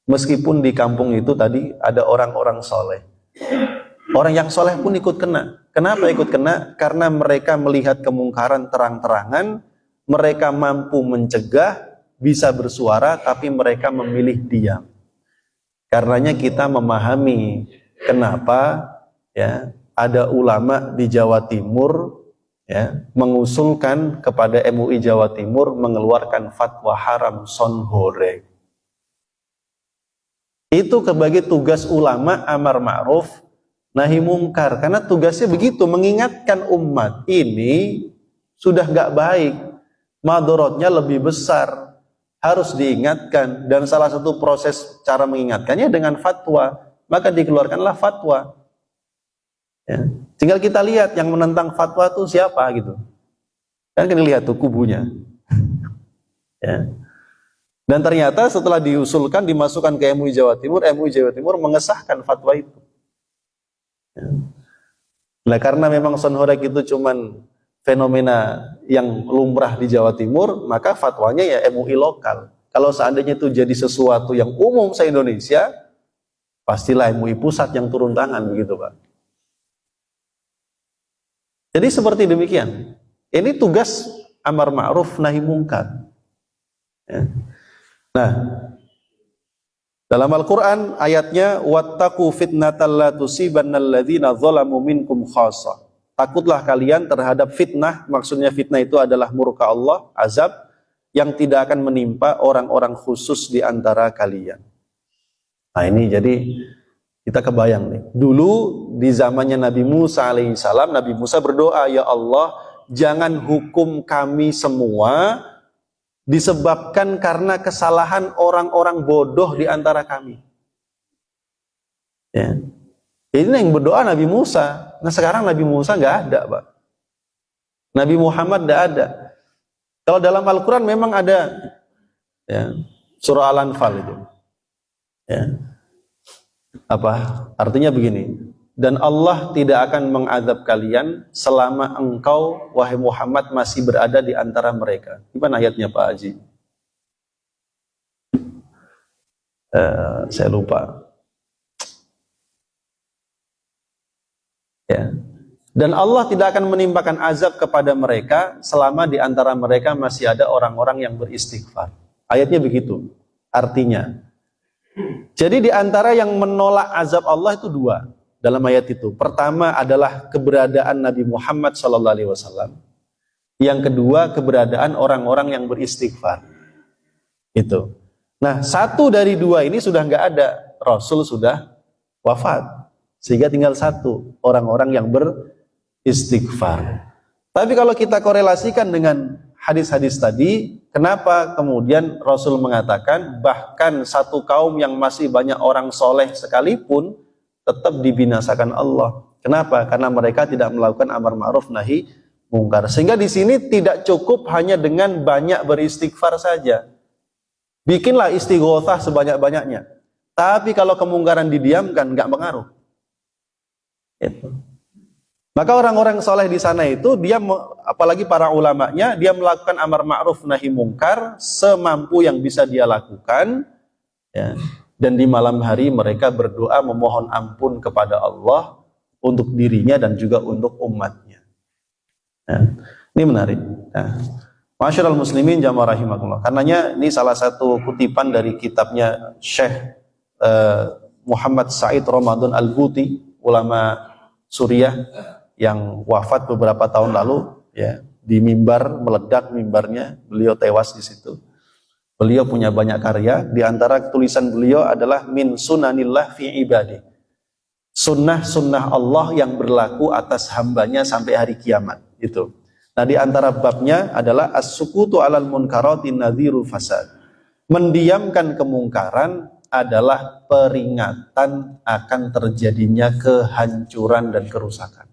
meskipun di kampung itu tadi ada orang-orang soleh. Orang yang soleh pun ikut kena. Kenapa ikut kena? Karena mereka melihat kemungkaran terang-terangan, mereka mampu mencegah, bisa bersuara, tapi mereka memilih diam. Karenanya kita memahami kenapa ya ada ulama di Jawa Timur ya mengusulkan kepada MUI Jawa Timur mengeluarkan fatwa haram sonhore. Itu sebagai tugas ulama amar ma'ruf nahi mungkar, karena tugasnya begitu, mengingatkan umat ini sudah gak baik, madorotnya lebih besar, harus diingatkan. Dan salah satu proses cara mengingatkannya dengan fatwa, maka dikeluarkanlah fatwa ya. Tinggal kita lihat yang menentang fatwa itu siapa gitu kan, kita lihat tuh kubunya ya. Dan ternyata setelah diusulkan, dimasukkan ke MUI Jawa Timur mengesahkan fatwa itu. Nah, karena memang sonhorek itu cuman fenomena yang lumrah di Jawa Timur, maka fatwanya ya MUI lokal. Kalau seandainya itu jadi sesuatu yang umum se-Indonesia, pastilah MUI pusat yang turun tangan begitu Pak. Jadi seperti demikian. Ini tugas amar ma'ruf nahi mungkar ya. Nah, Dalam Al-Quran ayatnya wattaqu fitnatal la tusibannal ladzina dzalamu minkum khassah. Takutlah kalian terhadap fitnah, maksudnya fitnah itu adalah murka Allah, azab yang tidak akan menimpa orang-orang khusus di antara kalian. Nah ini jadi kita kebayang nih. Dulu di zamannya Nabi Musa alaihissalam, Nabi Musa berdoa, ya Allah, jangan hukum kami semua disebabkan karena kesalahan orang-orang bodoh di antara kami. Ya. Ini yang berdoa Nabi Musa. Nah sekarang Nabi Musa nggak ada, Pak. Nabi Muhammad nggak ada. Kalau dalam Al-Quran memang ada, ya, surah Al-Anfal itu. Ya. Apa? Artinya begini. Dan Allah tidak akan mengadab kalian selama engkau, wahai Muhammad, masih berada di antara mereka. Gimana ayatnya Pak Haji? Saya lupa. Ya. Dan Allah tidak akan menimpakan azab kepada mereka selama di antara mereka masih ada orang-orang yang beristighfar. Ayatnya begitu. Artinya, jadi di antara yang menolak azab Allah itu dua dalam ayat itu. Pertama adalah keberadaan Nabi Muhammad SAW. Yang kedua keberadaan orang-orang yang beristighfar. Itu. Nah, satu dari dua ini sudah nggak ada. Rasul sudah wafat. Sehingga tinggal satu, orang-orang yang beristighfar. Tapi kalau kita korelasikan dengan hadis-hadis tadi, kenapa kemudian Rasul mengatakan bahkan satu kaum yang masih banyak orang soleh sekalipun tetap dibinasakan Allah. Kenapa? Karena mereka tidak melakukan amar ma'ruf nahi mungkar. Sehingga di sini tidak cukup hanya dengan banyak beristighfar saja. Bikinlah istighotsah sebanyak-banyaknya. Tapi kalau kemungkaran didiamkan nggak pengaruh. Itu. Maka orang-orang soleh di sana itu dia, apalagi para ulamanya, dia melakukan amar ma'ruf nahi mungkar semampu yang bisa dia lakukan, ya. Dan di malam hari mereka berdoa memohon ampun kepada Allah untuk dirinya dan juga untuk umatnya. Ya. Ini menarik. Ya. Masyarul muslimin jamaah rahimakumullah. Karenanya ini salah satu kutipan dari kitabnya Syekh Muhammad Said Ramadan Al-Buti, ulama Suriah yang wafat beberapa tahun lalu, ya, di mimbar, meledak mimbarnya, beliau tewas di situ. Beliau punya banyak karya, di antara tulisan beliau adalah min sunanillah fi ibadi. Sunnah-sunnah Allah yang berlaku atas hambanya sampai hari kiamat. Itu. Nah, di antara babnya adalah as-sukutu alal munkarati nadhiru fasad. Mendiamkan kemungkaran adalah peringatan akan terjadinya kehancuran dan kerusakan.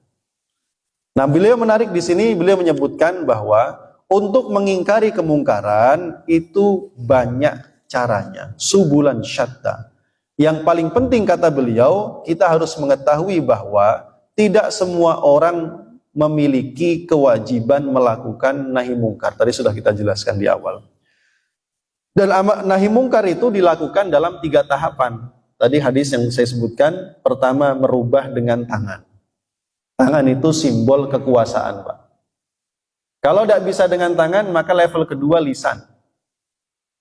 Nah, beliau menarik di sini, beliau menyebutkan bahwa untuk mengingkari kemungkaran itu banyak caranya, subulan syatta. Yang paling penting kata beliau, kita harus mengetahui bahwa tidak semua orang memiliki kewajiban melakukan nahi mungkar. Tadi sudah kita jelaskan di awal. Dan nahi mungkar itu dilakukan dalam 3 tahapan. Tadi hadis yang saya sebutkan, pertama merubah dengan tangan. Tangan itu simbol kekuasaan, Pak. Kalau tidak bisa dengan tangan, maka level kedua lisan.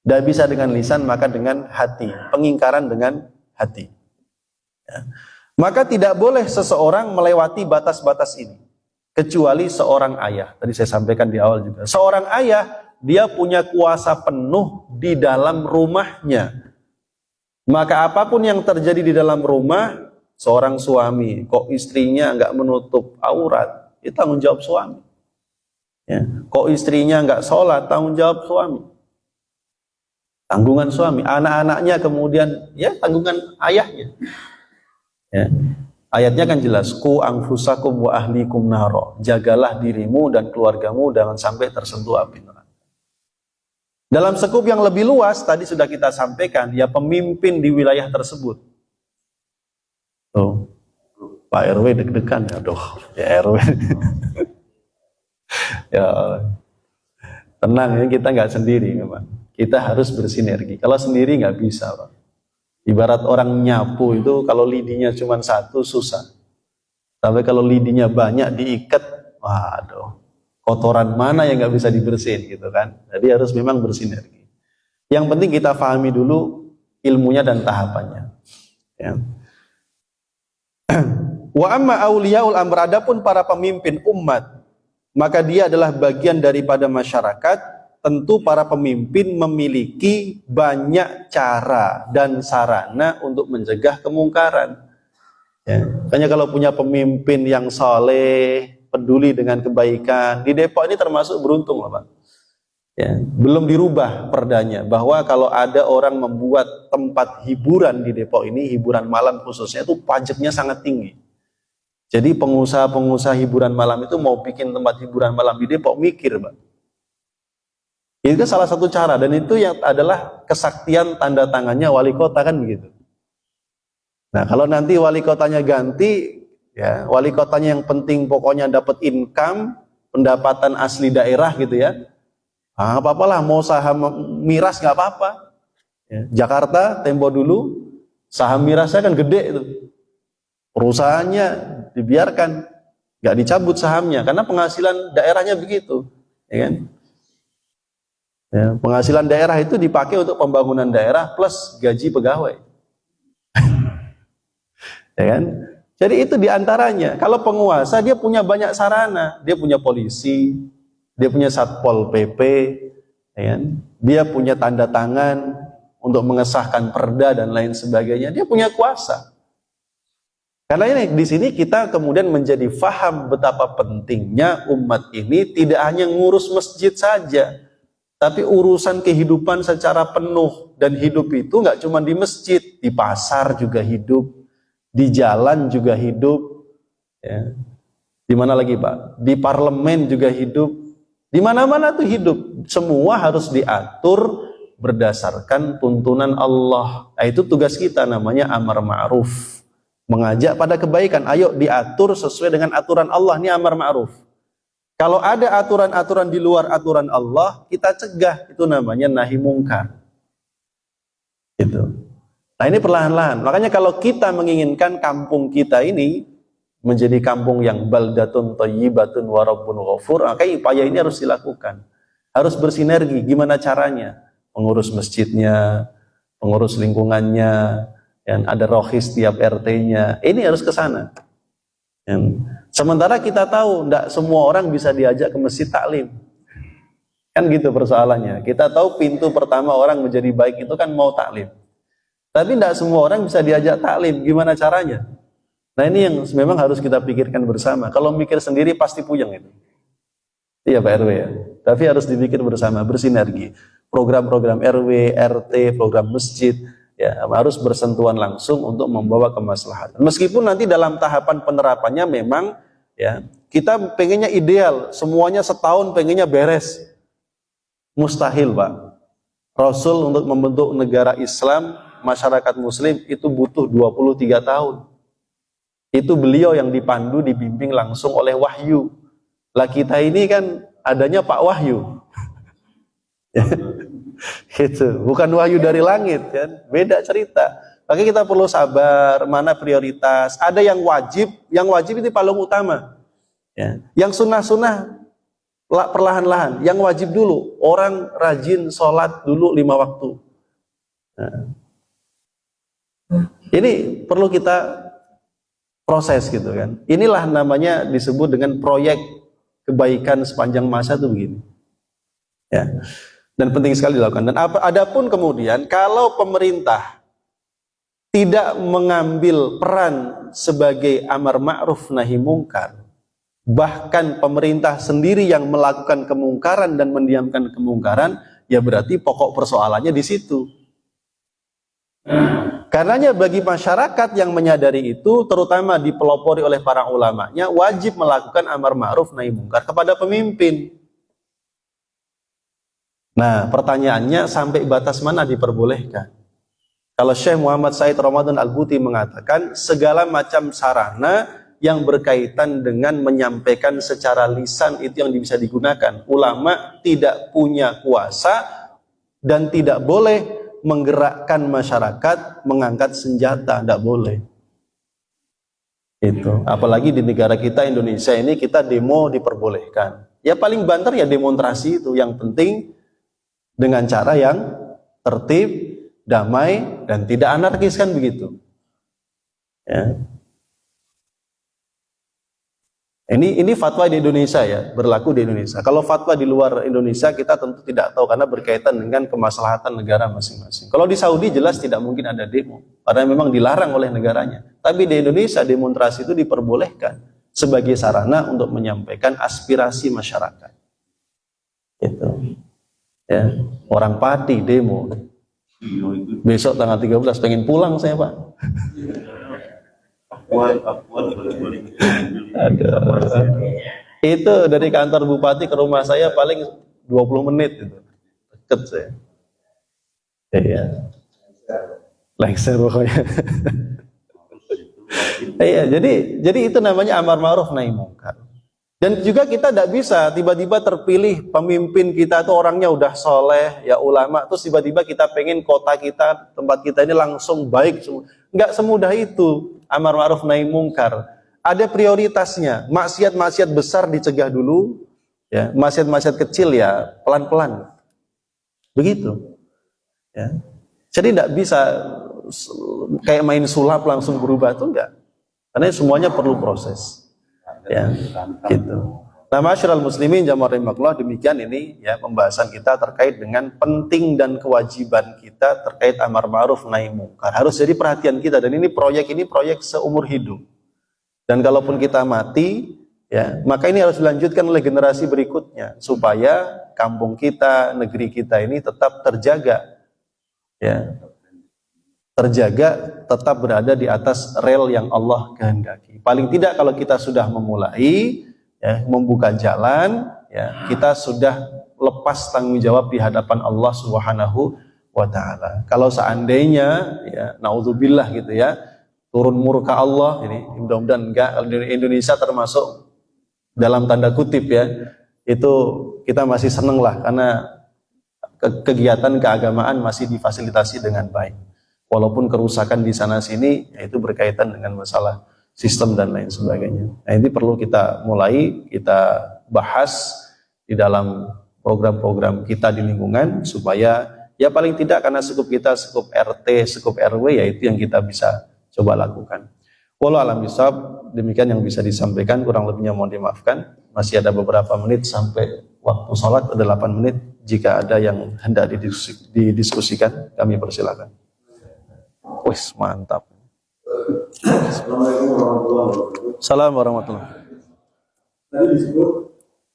Tidak bisa dengan lisan, maka dengan hati. Pengingkaran dengan hati. Ya. Maka tidak boleh seseorang melewati batas-batas ini. Kecuali seorang ayah. Tadi saya sampaikan di awal juga. Seorang ayah, dia punya kuasa penuh di dalam rumahnya. Maka apapun yang terjadi di dalam rumah, seorang suami, kok istrinya nggak menutup aurat, itu tanggung jawab suami. Ya. Kok istrinya nggak sholat, tanggung jawab suami. Tanggungan suami. Anak-anaknya kemudian, ya tanggungan ayahnya. Ya. Ayatnya kan jelas, ku anfusakum wa ahlikum naro. Jagalah dirimu dan keluargamu jangan sampai tersentuh api neraka. Dalam sekup yang lebih luas, tadi sudah kita sampaikan, ya pemimpin di wilayah tersebut. Tuh, Pak RW deg-degan, aduh, ya RW. Ya, tenang ya, kita nggak sendiri, Pak. Kita harus bersinergi. Kalau sendiri nggak bisa, Pak. Ibarat orang nyapu itu, kalau lidinya cuma satu, susah. Tapi kalau lidinya banyak diikat, waduh. Kotoran mana yang nggak bisa dibersihin gitu kan. Jadi harus memang bersinergi. Yang penting kita pahami dulu ilmunya dan tahapannya. Ya. Wa amma auliyaul amr, adapun para pemimpin umat, maka dia adalah bagian daripada masyarakat. Tentu para pemimpin memiliki banyak cara dan sarana untuk mencegah kemungkaran. Ya. Makanya kalau punya pemimpin yang saleh, peduli dengan kebaikan, di Depok ini termasuk beruntung loh Pak. Ya. Belum dirubah perdanya bahwa kalau ada orang membuat tempat hiburan di Depok ini, hiburan malam khususnya, itu pajaknya sangat tinggi. Jadi pengusaha-pengusaha hiburan malam itu mau bikin tempat hiburan malam di Depok mikir Pak. Itu salah satu cara, dan itu yang adalah kesaktian tanda tangannya wali kota kan begitu. Nah kalau nanti wali kotanya ganti, ya wali kotanya yang penting pokoknya dapat income, pendapatan asli daerah gitu ya. Ah, apa-apalah, mau saham miras nggak apa-apa. Ya, Jakarta tempo dulu saham mirasnya kan gede itu, perusahaannya dibiarkan, nggak dicabut sahamnya karena penghasilan daerahnya begitu, ya kan? Ya, penghasilan daerah itu dipakai untuk pembangunan daerah plus gaji pegawai, ya kan? Jadi itu diantaranya. Kalau penguasa dia punya banyak sarana, dia punya polisi, dia punya satpol pp, ya kan? Dia punya tanda tangan untuk mengesahkan perda dan lain sebagainya. Dia punya kuasa. Karena ini di sini kita kemudian menjadi faham betapa pentingnya umat ini tidak hanya ngurus masjid saja, tapi urusan kehidupan secara penuh. Dan hidup itu nggak cuma di masjid, di pasar juga hidup, di jalan juga hidup, ya. Di mana lagi Pak? Di parlemen juga hidup, di mana-mana tuh hidup. Semua harus diatur berdasarkan tuntunan Allah. Nah, itu tugas kita, namanya amar ma'ruf. Mengajak pada kebaikan, ayo diatur sesuai dengan aturan Allah, ini amar ma'ruf. Kalau ada aturan-aturan di luar aturan Allah, kita cegah, itu namanya nahi mungkar. Gitu. Nah ini perlahan-lahan. Makanya kalau kita menginginkan kampung kita ini menjadi kampung yang baldatun thayyibatun wa rabbun ghafur, maka upaya ini harus dilakukan. Harus bersinergi. Gimana caranya? Pengurus masjidnya, pengurus lingkungannya, dan ada rohis tiap RT-nya, ini harus ke sana. Sementara kita tahu, tidak semua orang bisa diajak ke masjid taklim. Kan gitu persoalannya. Kita tahu pintu pertama orang menjadi baik itu kan mau taklim. Tapi tidak semua orang bisa diajak taklim. Gimana caranya? Nah ini yang memang harus kita pikirkan bersama. Kalau mikir sendiri pasti puyeng itu. Iya Pak RW ya. Tapi harus dipikir bersama, bersinergi. Program-program RW, RT, program masjid, ya harus bersentuhan langsung untuk membawa kemaslahatan. Meskipun nanti dalam tahapan penerapannya memang ya kita pengennya ideal, semuanya setahun pengennya beres. Mustahil Pak. Rasul untuk membentuk negara Islam, masyarakat muslim itu butuh 23 tahun. Itu beliau yang dipandu, dibimbing langsung oleh wahyu. Lah kita ini kan adanya Pak Wahyu. Gitu. Bukan wahyu dari langit kan, beda cerita. Maka kita perlu sabar, mana prioritas. Ada yang wajib itu paling utama. Ya. Yang sunnah-sunnah perlahan-lahan. Yang wajib dulu, orang rajin sholat dulu 5 waktu. Nah. Ini perlu kita proses gitu kan. Inilah namanya disebut dengan proyek kebaikan sepanjang masa itu begini. Ya. Dan penting sekali dilakukan. Dan adapun kemudian kalau pemerintah tidak mengambil peran sebagai amar ma'ruf nahi mungkar, bahkan pemerintah sendiri yang melakukan kemungkaran dan mendiamkan kemungkaran, ya berarti pokok persoalannya di situ. Karenanya bagi masyarakat yang menyadari itu, terutama dipelopori oleh para ulamanya, wajib melakukan amar ma'ruf nahi mungkar kepada pemimpin. Nah, pertanyaannya sampai batas mana diperbolehkan? Kalau Syekh Muhammad Said Ramadan Al-Buti mengatakan segala macam sarana yang berkaitan dengan menyampaikan secara lisan itu yang bisa digunakan. Ulama tidak punya kuasa dan tidak boleh menggerakkan masyarakat mengangkat senjata, tidak boleh. Itu. Apalagi di negara kita Indonesia ini kita demo diperbolehkan. Ya paling banter ya demonstrasi itu, yang penting dengan cara yang tertib, damai dan tidak anarkis, kan begitu. Ya. Ini fatwa di Indonesia ya, berlaku di Indonesia. Kalau fatwa di luar Indonesia kita tentu tidak tahu karena berkaitan dengan kemaslahatan negara masing-masing. Kalau di Saudi jelas tidak mungkin ada demo karena memang dilarang oleh negaranya. Tapi di Indonesia demonstrasi itu diperbolehkan sebagai sarana untuk menyampaikan aspirasi masyarakat. Gitu. Ya, orang Pati demo. Besok tanggal 13 pengen pulang saya, Pak. Itu dari kantor bupati ke rumah saya paling 20 menit itu. Deket saya. Iya. Lengser pokoknya. Iya, jadi itu namanya amar ma'ruf nahi munkar. Dan juga kita tidak bisa tiba-tiba terpilih pemimpin kita itu orangnya udah soleh, ya ulama, terus tiba-tiba kita pengen kota kita, tempat kita ini langsung baik semua. Nggak semudah itu. Amar ma'ruf nahi munkar. Ada prioritasnya. Maksiat-maksiat besar dicegah dulu, ya. Maksiat-maksiat kecil ya pelan-pelan. Begitu. Ya. Jadi tidak bisa kayak main sulap langsung berubah, itu enggak. Karena semuanya perlu proses. Ya, gitu. Nah, masyarul muslimin jamaah rahimakumullah, demikian ini ya pembahasan kita terkait dengan penting dan kewajiban kita terkait amar ma'ruf nahi munkar. Harus jadi perhatian kita, dan ini proyek seumur hidup. Dan kalaupun kita mati, ya, maka ini harus dilanjutkan oleh generasi berikutnya supaya kampung kita, negeri kita ini tetap terjaga. Ya. Terjaga, tetap berada di atas rel yang Allah kehendaki. Paling tidak kalau kita sudah memulai ya, membuka jalan, ya, kita sudah lepas tanggung jawab di hadapan Allah Subhanahu wa taala. Kalau seandainya ya naudzubillah gitu ya, turun murka Allah, ini mudah-mudahan enggak. Indonesia termasuk dalam tanda kutip ya, itu kita masih seneng lah karena kegiatan keagamaan masih difasilitasi dengan baik. Walaupun kerusakan di sana sini yaitu berkaitan dengan masalah sistem dan lain sebagainya. Nah, ini perlu kita mulai, kita bahas di dalam program-program kita di lingkungan supaya ya paling tidak karena skup kita, skup RT, skup RW, yaitu yang kita bisa coba lakukan. Wallahu a'lam bishawab, demikian yang bisa disampaikan, kurang lebihnya mohon dimaafkan. Masih ada beberapa menit sampai waktu sholat, ada 8 menit. Jika ada yang hendak didiskusikan, kami persilakan. Wis, mantap. Assalamualaikum warahmatullahi wabarakatuh. Salam warahmatullahi wabarakatuh. Tadi disebut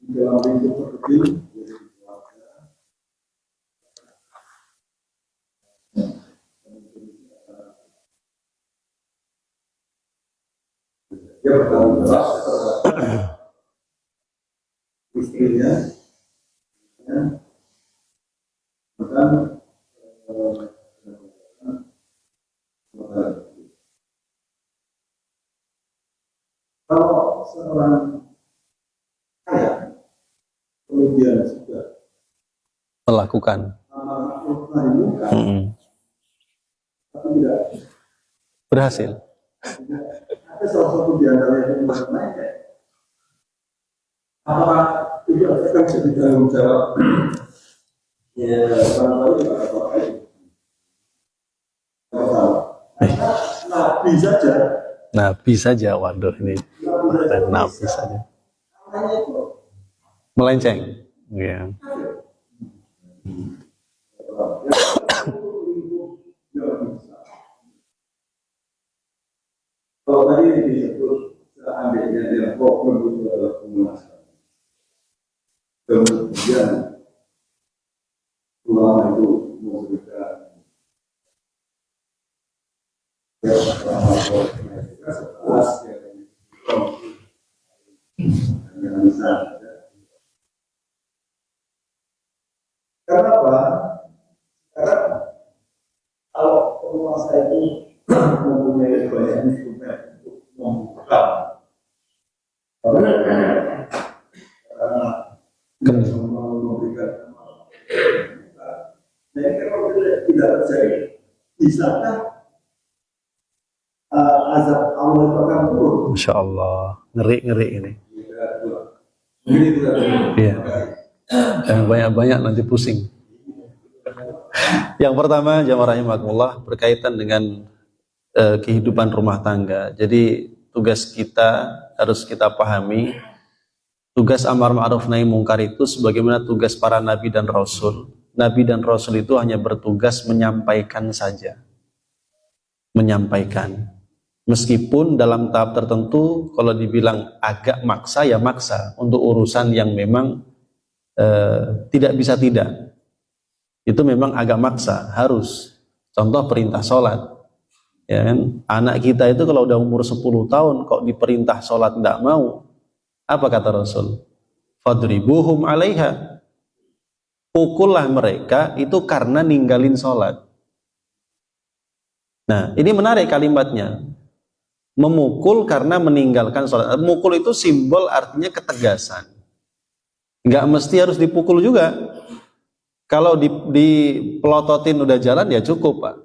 di dalam lingkup terkecil jadi keluarga. Dia bertanggung jawab istrinya, ya, bahkan kalau seorang kaya kemudian juga Melakukan amar ma'ruf nahi munkar, tapi tidak berhasil. ada salah satu di antara yang lainnya, apakah itu akan jadi tanggung jawab? Ya, barangkali tidak ada apa-apa. Nabi saja. Nabi saja, waduh ini Nabi saja. Melenceng. Ya. Kalau tadi disebut seandainya dia problem itu adalah penguasa, kemudian ulama itu memberikan setelah yang bisa. Kenapa? Karena kalau penguasa itu mempunyai banyak instrumen untuk membuka, karena memberikan, nah ini kalau tidak terjadi, bisakah azab Allah itu akan turun? Masya Allah, ngeri ini. Ini tidak Iya. Jangan banyak-banyak nanti pusing. Yang pertama, jamaah rahimakumullah, berkaitan dengan kehidupan rumah tangga. Jadi tugas kita harus kita pahami, tugas amar ma'ruf nahi mungkar itu sebagaimana tugas para nabi dan rasul. Nabi dan rasul itu hanya bertugas menyampaikan saja. Menyampaikan. Meskipun dalam tahap tertentu kalau dibilang agak maksa ya maksa untuk urusan yang memang tidak bisa tidak. Itu memang agak maksa, harus. Contoh perintah sholat. Ya kan? Anak kita itu kalau udah umur 10 tahun kok diperintah sholat tidak mau, apa kata Rasul? Fadribuhum 'alaiha. Pukullah mereka itu karena ninggalin sholat. Nah, ini menarik kalimatnya. Memukul karena meninggalkan sholat. Memukul itu simbol artinya ketegasan. Nggak mesti harus dipukul juga. Kalau dipelototin udah jalan ya cukup, Pak.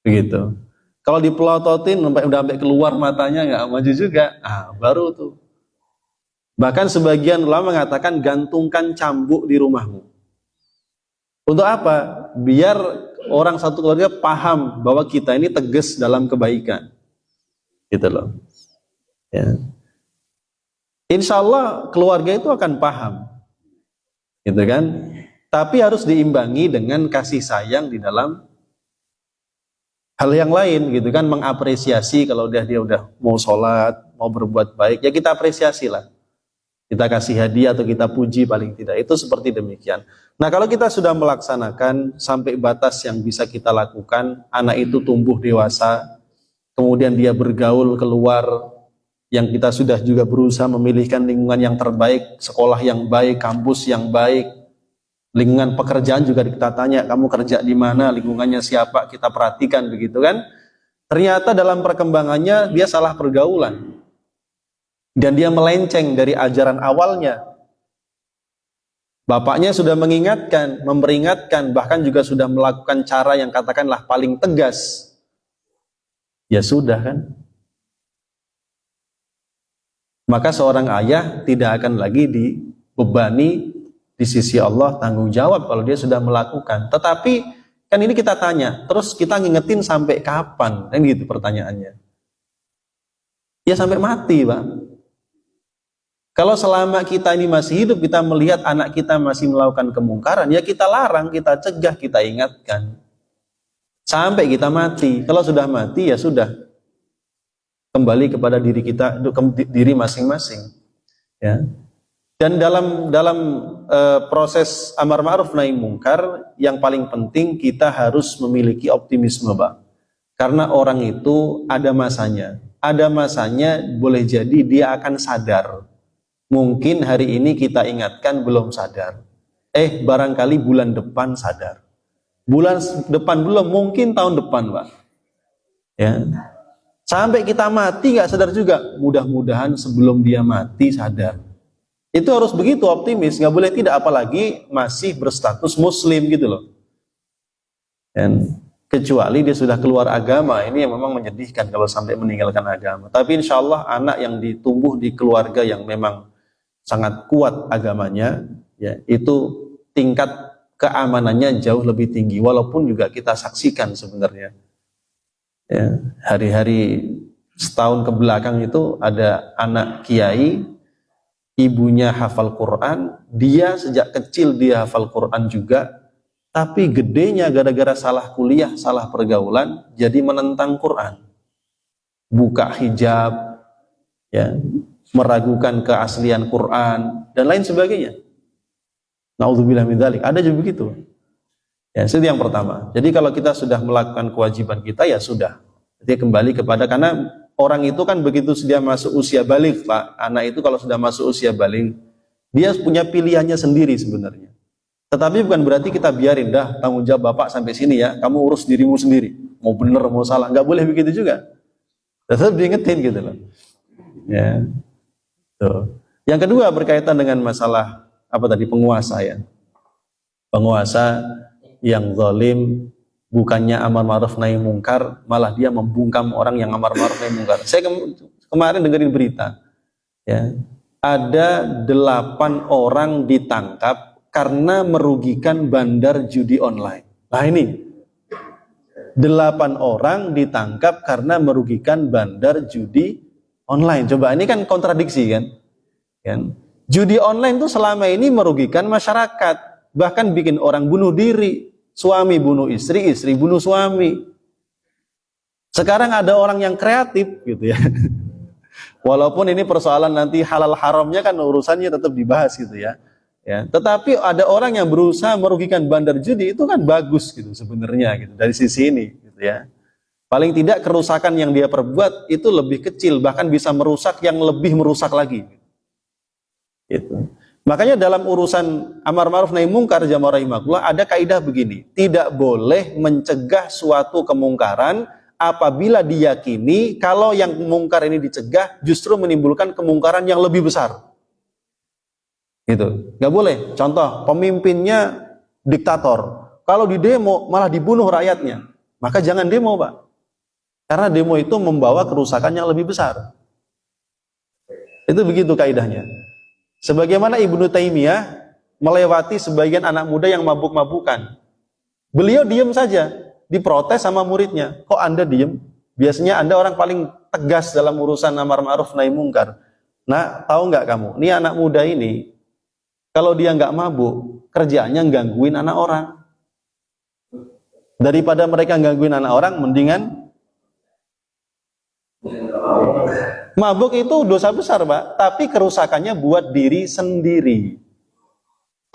Begitu. Kalau dipelototin udah sampai keluar matanya nggak maju juga, baru tuh. Bahkan sebagian ulama mengatakan gantungkan cambuk di rumahmu. Untuk apa? Biar orang satu keluarga paham bahwa kita ini tegas dalam kebaikan. Gitu loh. Ya. Insya Allah keluarga itu akan paham. Gitu kan? Tapi harus diimbangi dengan kasih sayang di dalam hal yang lain, gitu kan, mengapresiasi kalau dia udah mau sholat, mau berbuat baik, ya kita apresiasi lah. Kita kasih hadiah atau kita puji paling tidak. Itu seperti demikian. Nah, kalau kita sudah melaksanakan sampai batas yang bisa kita lakukan, anak itu tumbuh dewasa, kemudian dia bergaul keluar, yang kita sudah juga berusaha memilihkan lingkungan yang terbaik, sekolah yang baik, kampus yang baik, lingkungan pekerjaan juga kita tanya, kamu kerja di mana, lingkungannya siapa, kita perhatikan begitu kan. Ternyata dalam perkembangannya dia salah pergaulan. Dan dia melenceng dari ajaran awalnya. Bapaknya sudah mengingatkan, memperingatkan, bahkan juga sudah melakukan cara yang katakanlah paling tegas. Ya sudah kan. Maka seorang ayah tidak akan lagi dibebani di sisi Allah tanggung jawab kalau dia sudah melakukan. Tetapi kan ini kita tanya, terus kita ngingetin sampai kapan? Kan gitu pertanyaannya. Ya sampai mati, Pak. Kalau selama kita ini masih hidup, kita melihat anak kita masih melakukan kemungkaran, ya kita larang, kita cegah, kita ingatkan. Sampai kita mati. Kalau sudah mati, ya sudah. Kembali kepada diri kita, diri masing-masing. Ya. Dan dalam proses amar ma'ruf nahi mungkar, yang paling penting kita harus memiliki optimisme, Pak. Karena orang itu ada masanya. Ada masanya boleh jadi dia akan sadar. Mungkin hari ini kita ingatkan belum sadar. Barangkali bulan depan sadar. Bulan depan belum, mungkin tahun depan, Pak. Ya. Sampai kita mati nggak sadar juga. Mudah-mudahan sebelum dia mati sadar. Itu harus begitu optimis, nggak boleh tidak, apalagi masih berstatus muslim gitu loh. Dan kecuali dia sudah keluar agama, ini yang memang menyedihkan kalau sampai meninggalkan agama. Tapi insya Allah anak yang ditumbuh di keluarga yang memang sangat kuat agamanya, ya itu tingkat keamanannya jauh lebih tinggi. Walaupun juga kita saksikan sebenarnya, ya, hari-hari setahun ke belakang itu ada anak kiai, ibunya hafal Quran, dia sejak kecil dia hafal Quran juga, tapi gedenya gara-gara salah kuliah, salah pergaulan, jadi menentang Quran, buka hijab, ya, meragukan keaslian Quran dan lain sebagainya. Naudzubillah min dzalik. Ada juga begitu. Ya, itu yang pertama. Jadi kalau kita sudah melakukan kewajiban kita, ya sudah. Jadi kembali kepada, karena orang itu kan begitu dia masuk usia balik, Pak. Anak itu kalau sudah masuk usia balik, dia punya pilihannya sendiri sebenarnya. Tetapi bukan berarti kita biarin, dah tanggung jawab Bapak sampai sini ya, kamu urus dirimu sendiri. Mau benar mau salah, nggak boleh begitu juga. Tetap diingetin gitu loh. Ya. Tuh. Yang kedua berkaitan dengan masalah penguasa ya. Penguasa yang zalim, bukannya amar ma'ruf nahi mungkar, malah dia membungkam orang yang amar ma'ruf nahi mungkar. Saya kemarin dengerin berita, ya, ada 8 orang ditangkap karena merugikan bandar judi online. Nah ini 8 orang ditangkap karena merugikan bandar judi online. Coba ini kan kontradiksi kan? Judi online itu selama ini merugikan masyarakat, bahkan bikin orang bunuh diri, suami bunuh istri, istri bunuh suami. Sekarang ada orang yang kreatif gitu ya. Walaupun ini persoalan nanti halal haramnya kan urusannya tetap dibahas gitu ya. Tetapi ada orang yang berusaha merugikan bandar judi, itu kan bagus gitu sebenarnya gitu dari sisi ini gitu ya. Paling tidak kerusakan yang dia perbuat itu lebih kecil, bahkan bisa merusak yang lebih merusak lagi. Gitu. Makanya dalam urusan amar ma'ruf nahi mungkar jamaah rahimakumullah ada kaidah begini, tidak boleh mencegah suatu kemungkaran apabila diyakini kalau yang mungkar ini dicegah justru menimbulkan kemungkaran yang lebih besar. Gitu. Nggak boleh. Contoh, pemimpinnya diktator. Kalau di demo malah dibunuh rakyatnya, maka jangan demo, Pak. Karena demo itu membawa kerusakan yang lebih besar. Itu begitu kaidahnya. Sebagaimana Ibnu Taimiyah melewati sebagian anak muda yang mabuk-mabukan. Beliau diam saja, diprotes sama muridnya. Kok Anda diam? Biasanya Anda orang paling tegas dalam urusan amar ma'ruf nahi mungkar. Nah, tahu nggak kamu? Ini anak muda ini, kalau dia nggak mabuk, kerjaannya gangguin anak orang. Daripada mereka gangguin anak orang, mendingan mabuk itu dosa besar, Pak. Tapi kerusakannya buat diri sendiri.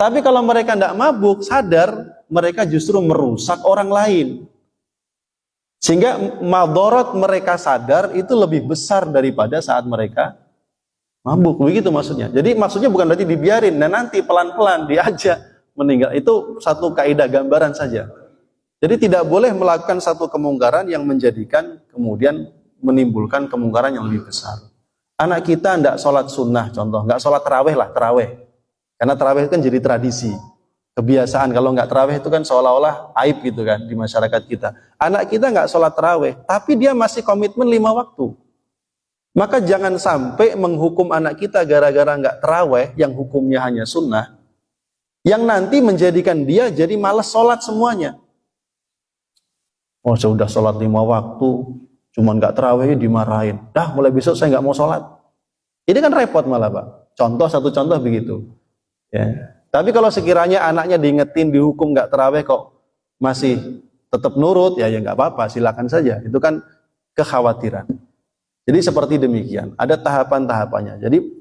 Tapi kalau mereka nggak mabuk, sadar, mereka justru merusak orang lain. Sehingga madharat mereka sadar itu lebih besar daripada saat mereka mabuk. Begitu maksudnya. Jadi maksudnya bukan berarti dibiarin dan nanti pelan-pelan diajak meninggal. Itu satu kaidah gambaran saja. Jadi tidak boleh melakukan satu kemungkaran yang menjadikan kemudian menimbulkan kemungkaran yang lebih besar. Anak kita tidak sholat sunnah, contoh, nggak sholat taraweh lah, taraweh. Karena taraweh itu kan jadi tradisi, kebiasaan. Kalau nggak taraweh itu kan seolah-olah aib gitu kan di masyarakat kita. Anak kita nggak sholat taraweh, tapi dia masih komitmen 5 waktu. Maka jangan sampai menghukum anak kita gara-gara nggak taraweh, yang hukumnya hanya sunnah, yang nanti menjadikan dia jadi malas sholat semuanya. Oh, sudah sholat 5 waktu, cuman nggak taraweh dimarahin. Dah mulai besok saya nggak mau sholat. Ini kan repot malah, Pak. Satu contoh begitu. Ya. Tapi kalau sekiranya anaknya diingetin, dihukum nggak taraweh kok masih tetap nurut, ya nggak apa-apa, silakan saja. Itu kan kekhawatiran. Jadi seperti demikian. Ada tahapan-tahapannya. Jadi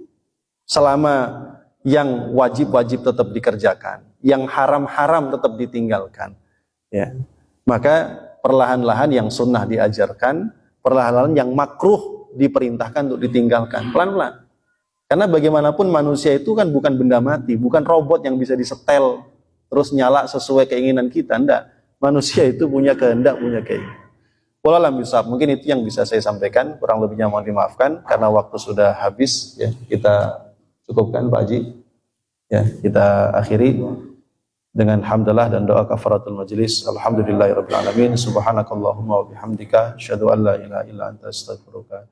selama yang wajib-wajib tetap dikerjakan, yang haram-haram tetap ditinggalkan, ya, maka perlahan-lahan yang sunnah diajarkan, perlahan-lahan yang makruh diperintahkan untuk ditinggalkan, pelan-pelan. Karena bagaimanapun manusia itu kan bukan benda mati, bukan robot yang bisa disetel terus nyala sesuai keinginan kita, enggak. Manusia itu punya kehendak, punya keinginan. Wallahualam bishawab. Mungkin itu yang bisa saya sampaikan, kurang lebihnya mohon dimaafkan karena waktu sudah habis, ya. Kita cukupkan Pak Haji. Ya, kita akhiri dengan hamdalah dan doa kafaratul majlis. Alhamdulillahirabbil alamin. Subhanakallahumma wa bihamdika asyhadu an la ilaha illa anta astaghfiruka